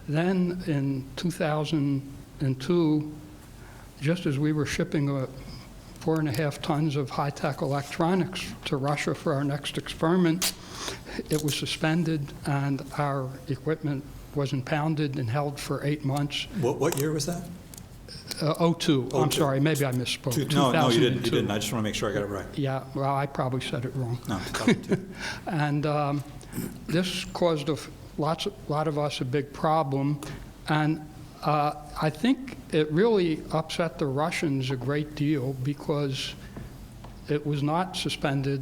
D: Then in 2002, just as we were shipping 4.5 tons of high-tech electronics to Russia for our next experiment, it was suspended and our equipment was impounded and held for 8 months.
B: What year was that?
D: 02. I'm sorry, maybe I misspoke.
B: No, you didn't. You didn't. I just want to make sure I got it right.
D: Yeah, well, I probably said it wrong.
B: No, 2002.
D: And this caused a lot of us a big problem. And I think it really upset the Russians a great deal because it was not suspended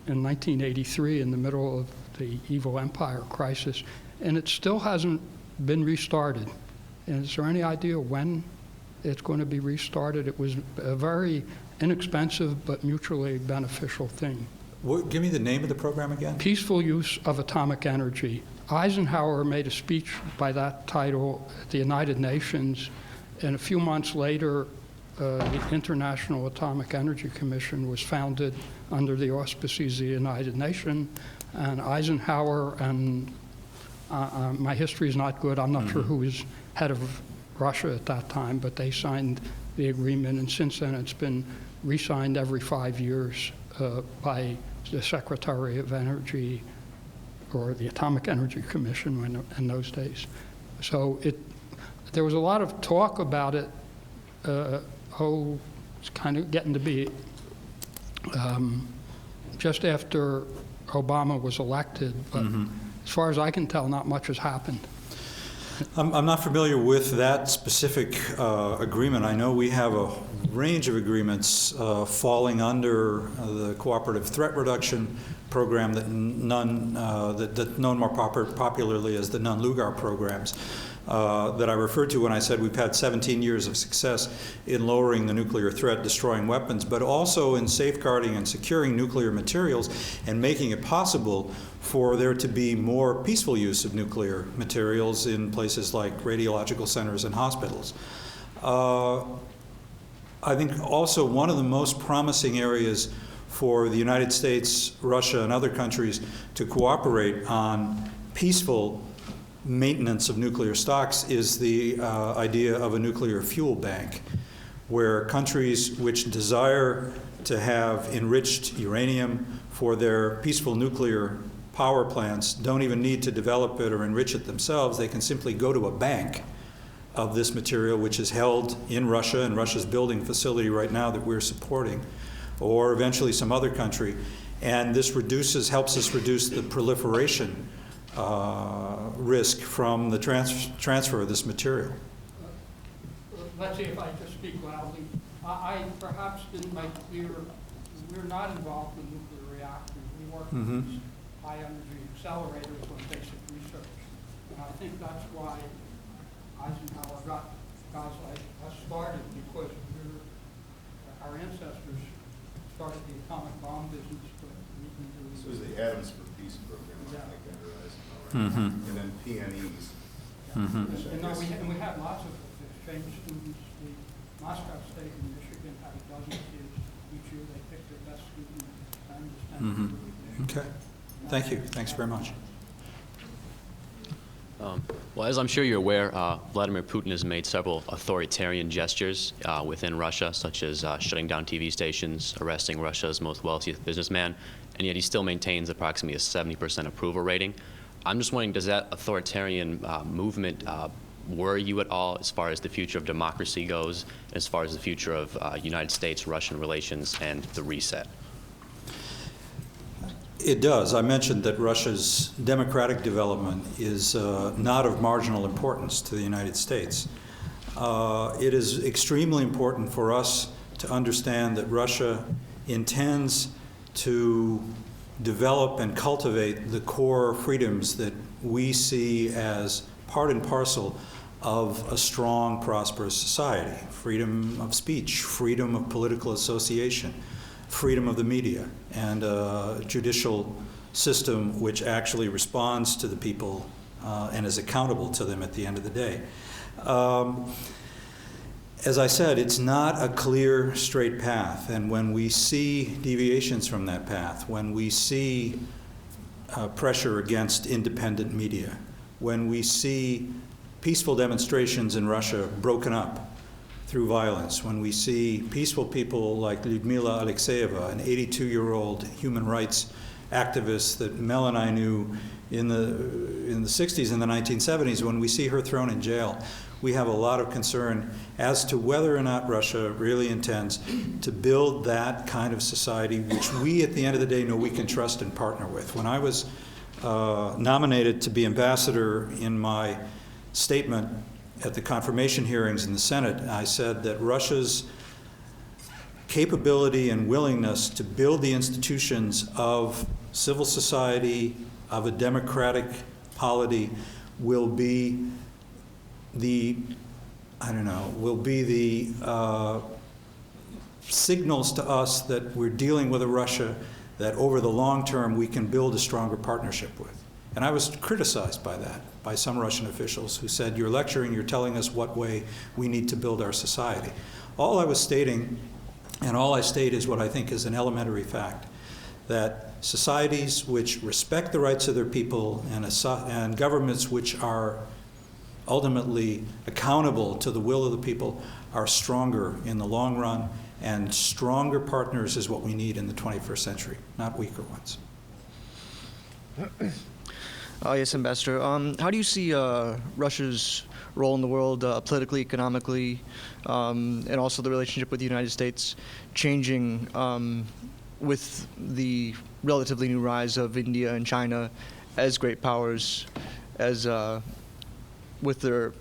D: in 1983 in the middle of the evil empire crisis, and it still hasn't been restarted. And is there any idea when it's going to be restarted? It was a very inexpensive but mutually beneficial thing.
B: Give me the name of the program again.
D: Peaceful Use of Atomic Energy. Eisenhower made a speech by that title at the United Nations, and a few months later, the International Atomic Energy Commission was founded under the auspices of the United Nations, and Eisenhower and my history is not good. I'm not sure who was head of Russia at that time, but they signed the agreement, and since then it's been re-signed every 5 years by the Secretary of Energy or the Atomic Energy Commission in those days. So there was a lot of talk about it. It's kind of getting to be just after Obama was elected, but as far as I can tell, not much has happened.
B: I'm not familiar with that specific agreement. I know we have a range of agreements falling under the Cooperative Threat Reduction Program that known more popularly as the non-Lugar programs. that I referred to when I said we've had 17 years of success in lowering the nuclear threat, destroying weapons, but also in safeguarding and securing nuclear materials and making it possible for there to be more peaceful use of nuclear materials in places like radiological centers and hospitals. I think also one of the most promising areas for the United States, Russia, and other countries to cooperate on peaceful maintenance of nuclear stocks is the idea of a nuclear fuel bank, where countries which desire to have enriched uranium for their peaceful nuclear power plants don't even need to develop it or enrich it themselves. They can simply go to a bank of this material, which is held in Russia, and Russia's building facility right now that we're supporting, or eventually some other country. And this helps us reduce the proliferation risk from the transfer of this material.
D: Let's see if I just speak loudly. I perhaps didn't make clear, we're not involved in nuclear reactors. We work with these high energy accelerators on basic research. And I think that's why Eisenhower got guys like us started, because our ancestors started the atomic bomb business, but we can do
A: This was the Atoms for Peace program, I think, under Eisenhower.
B: Mm-hmm.
A: And then PNEs.
D: And we had lots of exchange students. The Moscow State in Michigan had a dozen kids. Each year they picked their best student and sent them to the
B: Okay. Thank you. Thanks very much.
E: Well, as I'm sure you're aware, Vladimir Putin has made several authoritarian gestures within Russia, such as shutting down TV stations, arresting Russia's most wealthiest businessman, and yet he still maintains approximately a 70% approval rating. I'm just wondering, does that authoritarian movement worry you at all as far as the future of democracy goes, as far as the future of United States-Russian relations and the reset?
B: It does. I mentioned that Russia's democratic development is not of marginal importance to the United States. It is extremely important for us to understand that Russia intends to develop and cultivate the core freedoms that we see as part and parcel of a strong, prosperous society. Freedom of speech, freedom of political association, freedom of the media, and a judicial system which actually responds to the people and is accountable to them at the end of the day. As I said, it's not a clear, straight path, and when we see deviations from that path, when we see pressure against independent media, when we see peaceful demonstrations in Russia broken up through violence, when we see peaceful people like Lyudmila Alexeyeva, an 82-year-old human rights activist that Mel and I knew in the 60s and the 1970s, when we see her thrown in jail, we have a lot of concern as to whether or not Russia really intends to build that kind of society which we, at the end of the day, know we can trust and partner with. When I was nominated to be ambassador, in my statement at the confirmation hearings in the Senate, I said that Russia's capability and willingness to build the institutions of civil society, of a democratic polity, will be the signals to us that we're dealing with a Russia that over the long term we can build a stronger partnership with. And I was criticized by that, by some Russian officials who said, you're lecturing, you're telling us what way we need to build our society. All I was stating, and all I state, is what I think is an elementary fact, that societies which respect the rights of their people and governments which are ultimately accountable to the will of the people are stronger in the long run, and stronger partners is what we need in the 21st century, not weaker ones.
F: Yes, Ambassador. How do you see Russia's role in the world politically, economically, and also the relationship with the United States changing with the relatively new rise of India and China as great powers, as with their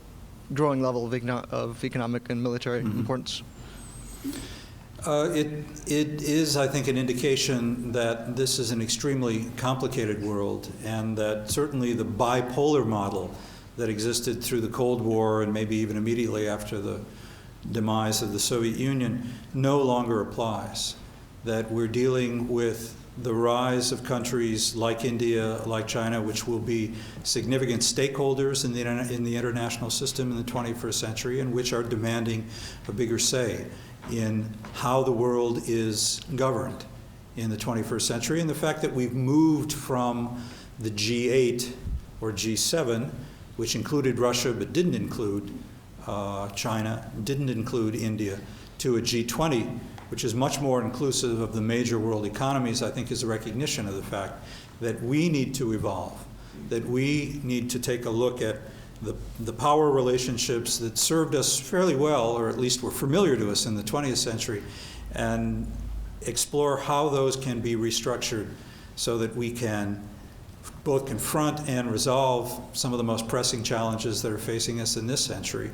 F: growing level of economic and military importance?
B: It is, I think, an indication that this is an extremely complicated world, and that certainly the bipolar model that existed through the Cold War and maybe even immediately after the demise of the Soviet Union no longer applies. That we're dealing with the rise of countries like India, like China, which will be significant stakeholders in the international system in the 21st century, and which are demanding a bigger say in how the world is governed in the 21st century. And the fact that we've moved from the G8 or G7, which included Russia but didn't include China, didn't include India, to a G20, which is much more inclusive of the major world economies, I think is a recognition of the fact that we need to evolve, that we need to take a look at the power relationships that served us fairly well, or at least were familiar to us in the 20th century, and explore how those can be restructured so that we can both confront and resolve some of the most pressing challenges that are facing us in this century,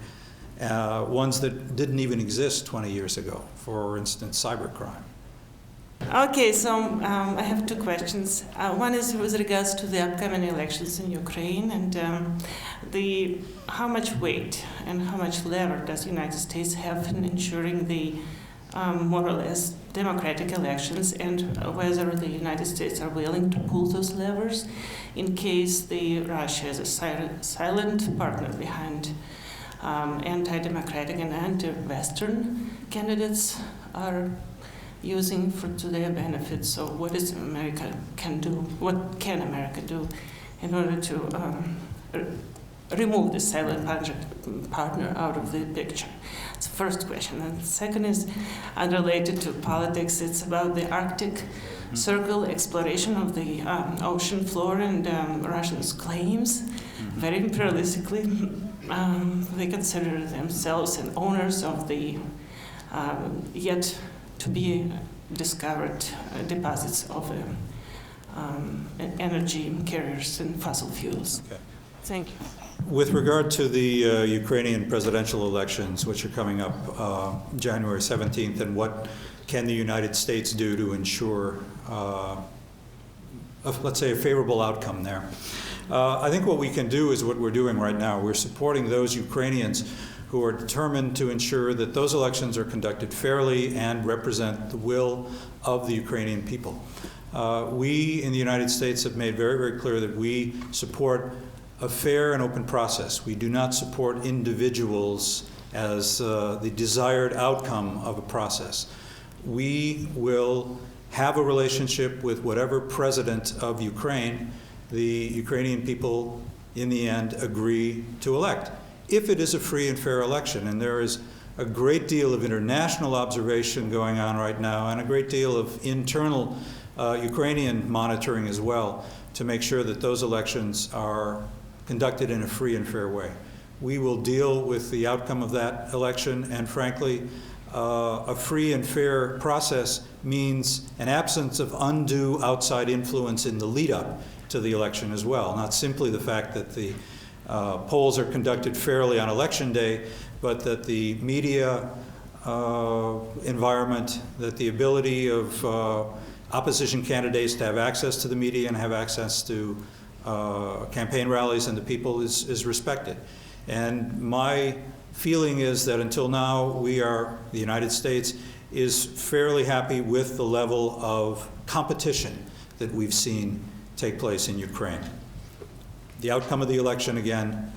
B: ones that didn't even exist 20 years ago, for instance, cybercrime.
G: Okay, so I have two questions. One is with regards to the upcoming elections in Ukraine, and how much weight and how much lever does the United States have in ensuring the more or less democratic elections, and whether the United States are willing to pull those levers in case Russia is a silent partner behind anti-democratic and anti-Western candidates are using to their benefit. So what is America can do? What can America do in order to remove the silent partner out of the picture? That's the first question. And the second is unrelated to politics. It's about the Arctic Circle exploration of the ocean floor and Russians' claims. Very imperialistically, they consider themselves and owners of the yet to be discovered deposits of energy carriers and fossil fuels.
B: Okay.
G: Thank you.
B: With regard to the Ukrainian presidential elections, which are coming up January 17th, and what can the United States do to ensure, let's say, a favorable outcome there? I think what we can do is what we're doing right now. We're supporting those Ukrainians who are determined to ensure that those elections are conducted fairly and represent the will of the Ukrainian people. We in the United States have made very, very clear that we support a fair and open process. We do not support individuals as the desired outcome of a process. We will have a relationship with whatever president of Ukraine the Ukrainian people in the end agree to elect, if it is a free and fair election. And there is a great deal of international observation going on right now, and a great deal of internal Ukrainian monitoring as well, to make sure that those elections are conducted in a free and fair way. We will deal with the outcome of that election, and frankly, a free and fair process means an absence of undue outside influence in the lead-up to the election as well, not simply the fact that the polls are conducted fairly on election day, but that the media environment, that the ability of opposition candidates to have access to the media and have access to campaign rallies and the people is respected. And my feeling is that until now, the United States is fairly happy with the level of competition that we've seen take place in Ukraine. The outcome of the election, again,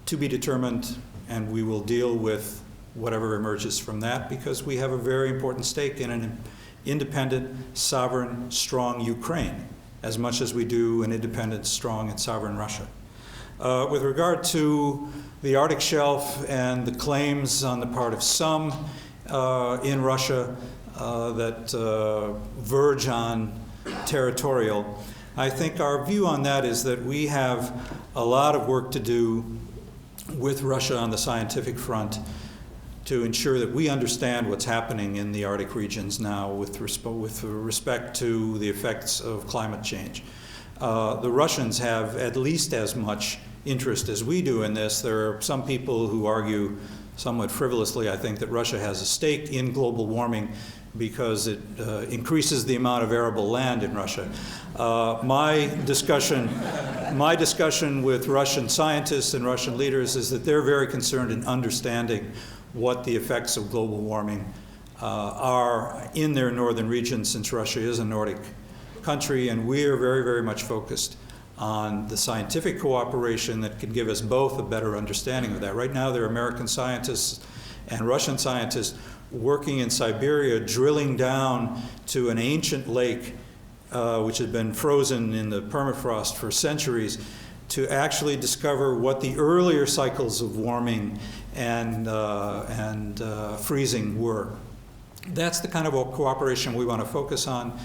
B: to be determined, and we will deal with whatever emerges from that, because we have a very important stake in an independent, sovereign, strong Ukraine, as much as we do an independent, strong, and sovereign Russia. With regard to the Arctic Shelf and the claims on the part of some in Russia that verge on territorial, I think our view on that is that we have a lot of work to do with Russia on the scientific front to ensure that we understand what's happening in the Arctic regions now with respect to the effects of climate change. The Russians have at least as much interest as we do in this. There are some people who argue, somewhat frivolously, I think, that Russia has a stake in global warming because it increases the amount of arable land in Russia. My discussion with Russian scientists and Russian leaders is that they're very concerned in understanding what the effects of global warming are in their northern region, since Russia is a Nordic country, and we are very, very much focused on the scientific cooperation that can give us both a better understanding of that. Right now, there are American scientists and Russian scientists working in Siberia, drilling down to an ancient lake which had been frozen in the permafrost for centuries, to actually discover what the earlier cycles of warming and freezing were. That's the kind of cooperation we want to focus on,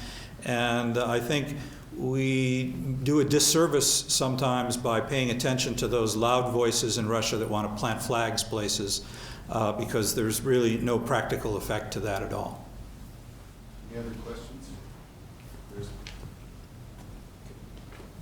B: and I think we do a disservice sometimes by paying attention to those loud voices in Russia that want to plant flags places, because there's really no practical effect to that at all.
A: Any other questions?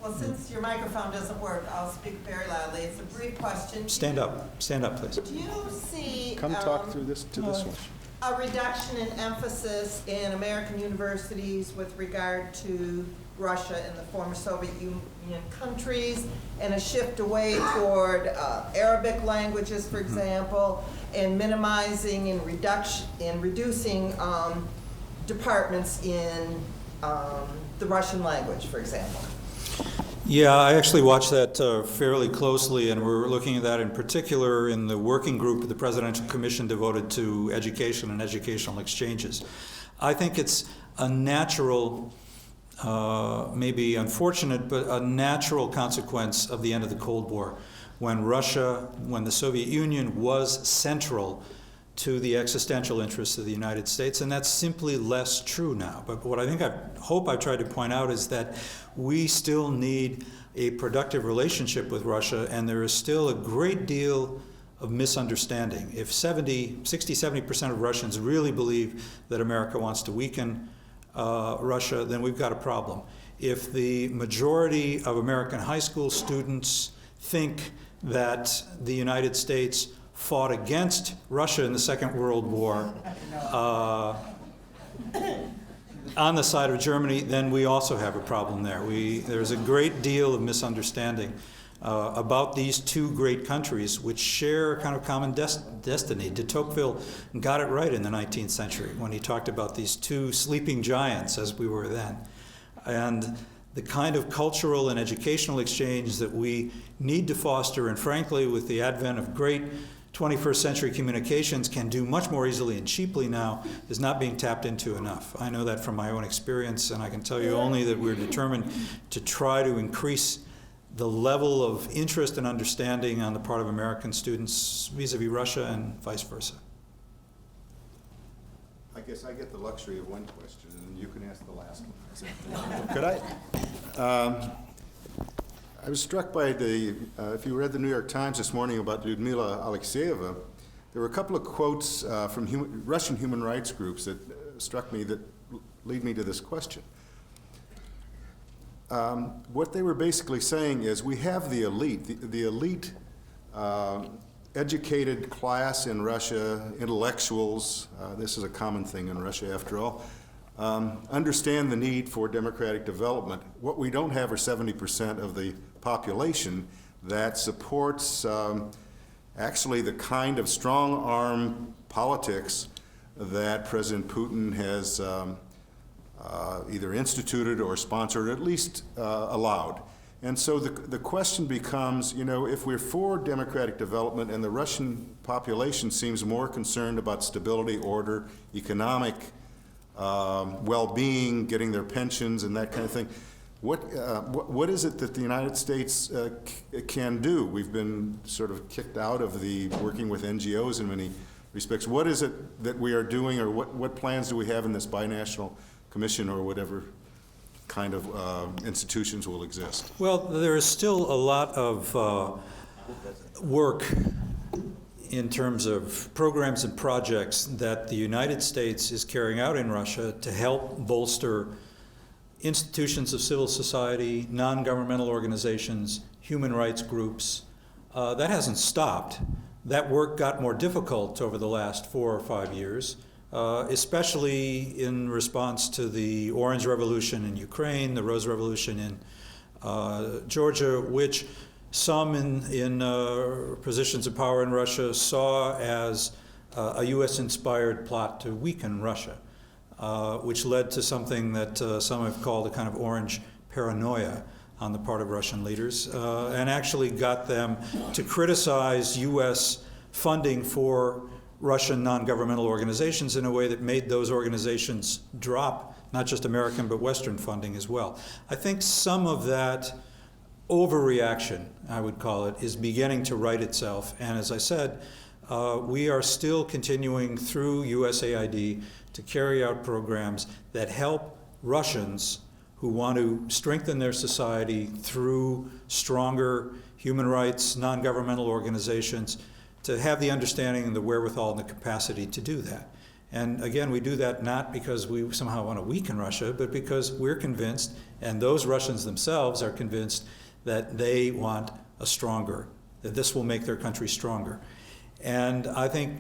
H: Well, since your microphone doesn't work, I'll speak very loudly. It's a brief question.
B: Stand up, please.
H: Do you see
A: Come talk through this to this one.
H: a reduction in emphasis in American universities with regard to Russia and the former Soviet Union countries, and a shift away toward Arabic languages, for example, and minimizing and reducing departments in the Russian language, for example?
B: Yeah, I actually watched that fairly closely, and we're looking at that in particular in the working group of the Presidential Commission devoted to education and educational exchanges. I think it's a natural, maybe unfortunate, but a natural consequence of the end of the Cold War, when the Soviet Union was central to the existential interests of the United States, and that's simply less true now. But what I hope I've tried to point out is that we still need a productive relationship with Russia, and there is still a great deal of misunderstanding. If 60-70% of Russians really believe that America wants to weaken Russia, then we've got a problem. If the majority of American high school students think that the United States fought against Russia in the Second World War on the side of Germany, then we also have a problem there. There's a great deal of misunderstanding about these two great countries which share a kind of common destiny. De Tocqueville got it right in the 19th century when he talked about these two sleeping giants, as we were then. And the kind of cultural and educational exchange that we need to foster, and frankly, with the advent of great 21st century communications, can do much more easily and cheaply now, is not being tapped into enough. I know that from my own experience, and I can tell you only that we're determined to try to increase the level of interest and understanding on the part of American students vis-a-vis Russia and vice versa.
A: I guess I get the luxury of one question, and then you can ask the last one. Could I? I was struck by if you read the New York Times this morning about Lyudmila Alexeyeva, there were a couple of quotes from Russian human rights groups that struck me, that lead me to this question. What they were basically saying is, we have the elite, the elite educated class in Russia, intellectuals, this is a common thing in Russia after all, understand the need for democratic development. What we don't have are 70% of the population that supports actually the kind of strong-arm politics that President Putin has either instituted or sponsored, or at least allowed. And so the question becomes, if we're for democratic development and the Russian population seems more concerned about stability, order, economic well-being, getting their pensions and that kind of thing, what is it that the United States can do? We've been sort of kicked out of the working with NGOs in many respects. What is it that we are doing, or what plans do we have in this binational commission or whatever kind of institutions will exist?
B: Well, there is still a lot of work in terms of programs and projects that the United States is carrying out in Russia to help bolster institutions of civil society, non-governmental organizations, human rights groups. That hasn't stopped. That work got more difficult over the last 4 or 5 years especially in response to the Orange Revolution in Ukraine, the Rose Revolution in Georgia, which some in positions of power in Russia saw as a U.S.-inspired plot to weaken Russia, which led to something that some have called a kind of orange paranoia on the part of Russian leaders, and actually got them to criticize U.S. funding for Russian non-governmental organizations in a way that made those organizations drop not just American but Western funding as well. I think some of that overreaction, I would call it, is beginning to right itself. And as I said, we are still continuing through USAID to carry out programs that help Russians who want to strengthen their society through stronger human rights, non-governmental organizations, to have the understanding and the wherewithal and the capacity to do that. And again, we do that not because we somehow want to weaken Russia, but because we're convinced, and those Russians themselves are convinced, that they want a stronger, that this will make their country stronger. And I think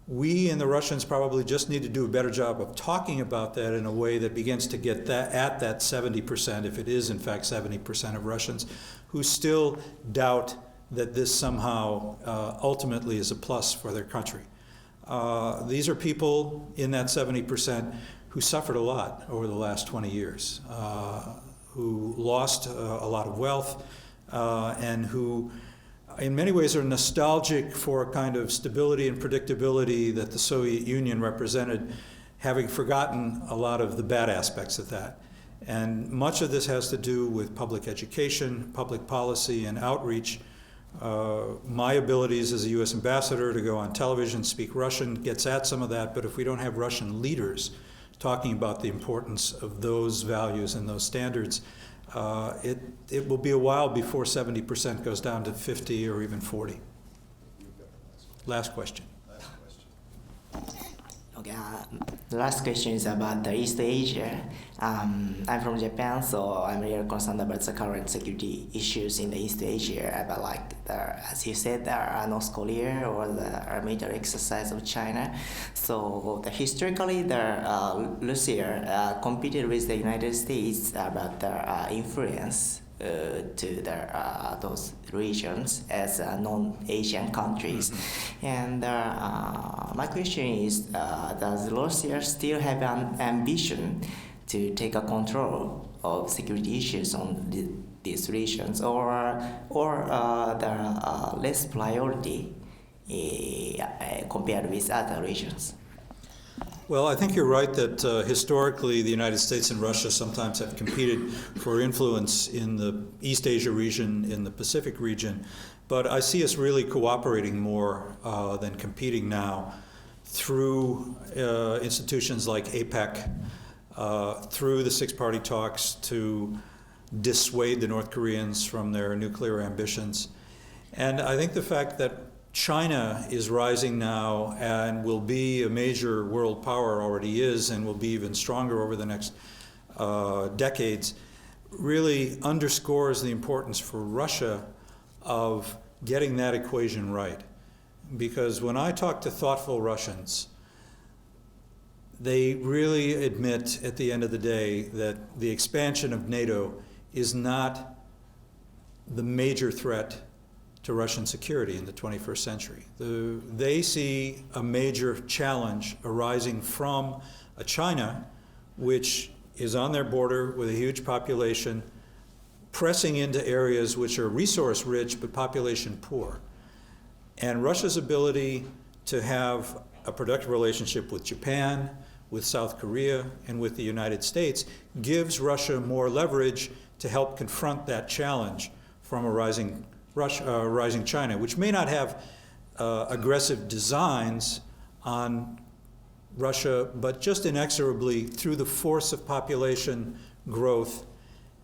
B: we and the Russians probably just need to do a better job of talking about that in a way that begins to get that at that 70%, if it is in fact 70% of Russians, who still doubt that this somehow ultimately is a plus for their country. These are people in that 70% who suffered a lot over the last 20 years, who lost a lot of wealth, and who in many ways are nostalgic for a kind of stability and predictability that the Soviet Union represented, having forgotten a lot of the bad aspects of that. And much of this has to do with public education, public policy, and outreach. My abilities as a U.S. ambassador to go on television, speak Russian, gets at some of that, but if we don't have Russian leaders talking about the importance of those values and those standards, it will be a while before 70% goes down to 50 or even 40. Last question.
I: Okay, the last question is about the East Asia. I'm from Japan, so I'm really concerned about the current security issues in the East Asia. About as you said, North Korea or the military exercise of China. So historically, Russia competed with the United States about the influence to those regions as non-Asian countries. And my question is, does Russia still have an ambition to take a control of security issues on these regions, or the less priority compared with other regions?
B: Well, I think you're right that historically the United States and Russia sometimes have competed for influence in the East Asia region, in the Pacific region, but I see us really cooperating more than competing now through institutions like APEC, through the six-party talks to dissuade the North Koreans from their nuclear ambitions. And I think the fact that China is rising now and will be a major world power, already is, and will be even stronger over the next decades, really underscores the importance for Russia of getting that equation right. Because when I talk to thoughtful Russians, they really admit at the end of the day that the expansion of NATO is not the major threat to Russian security in the 21st century. They see a major challenge arising from a China which is on their border with a huge population, pressing into areas which are resource rich but population poor. And Russia's ability to have a productive relationship with Japan, with South Korea, and with the United States gives Russia more leverage to help confront that challenge from a rising China, which may not have aggressive designs on Russia, but just inexorably through the force of population growth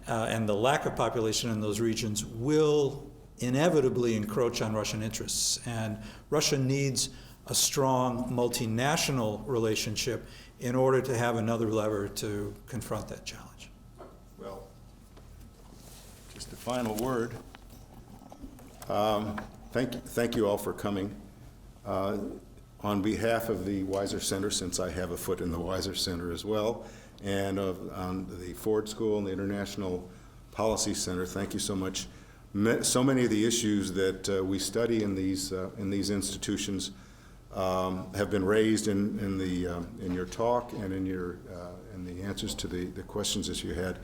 B: and the lack of population in those regions will inevitably encroach on Russian interests. And Russia needs a strong multinational relationship in order to have another lever to confront that challenge.
A: Well, just a final word. Thank you all for coming. on behalf of the Weiser Center, since I have a foot in the Weiser Center as well, and on the Ford School and the International Policy Center, thank you so much. So many of the issues that we study in these institutions have been raised in your talk and in the answers to the questions that you had.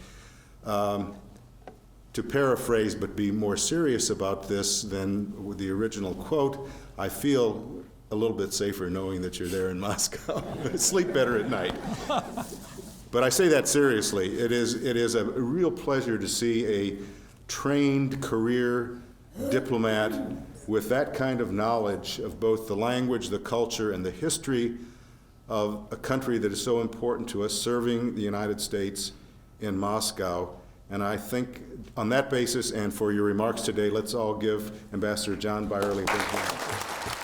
A: To paraphrase, but be more serious about this than with the original quote, I feel a little bit safer knowing that you're there in Moscow. Sleep better at night. But I say that seriously. It is a real pleasure to see a trained career diplomat with that kind of knowledge of both the language, the culture, and the history of a country that is so important to us, serving the United States in Moscow. And I think on that basis and for your remarks today, let's all give Ambassador John Beyrle a big hand.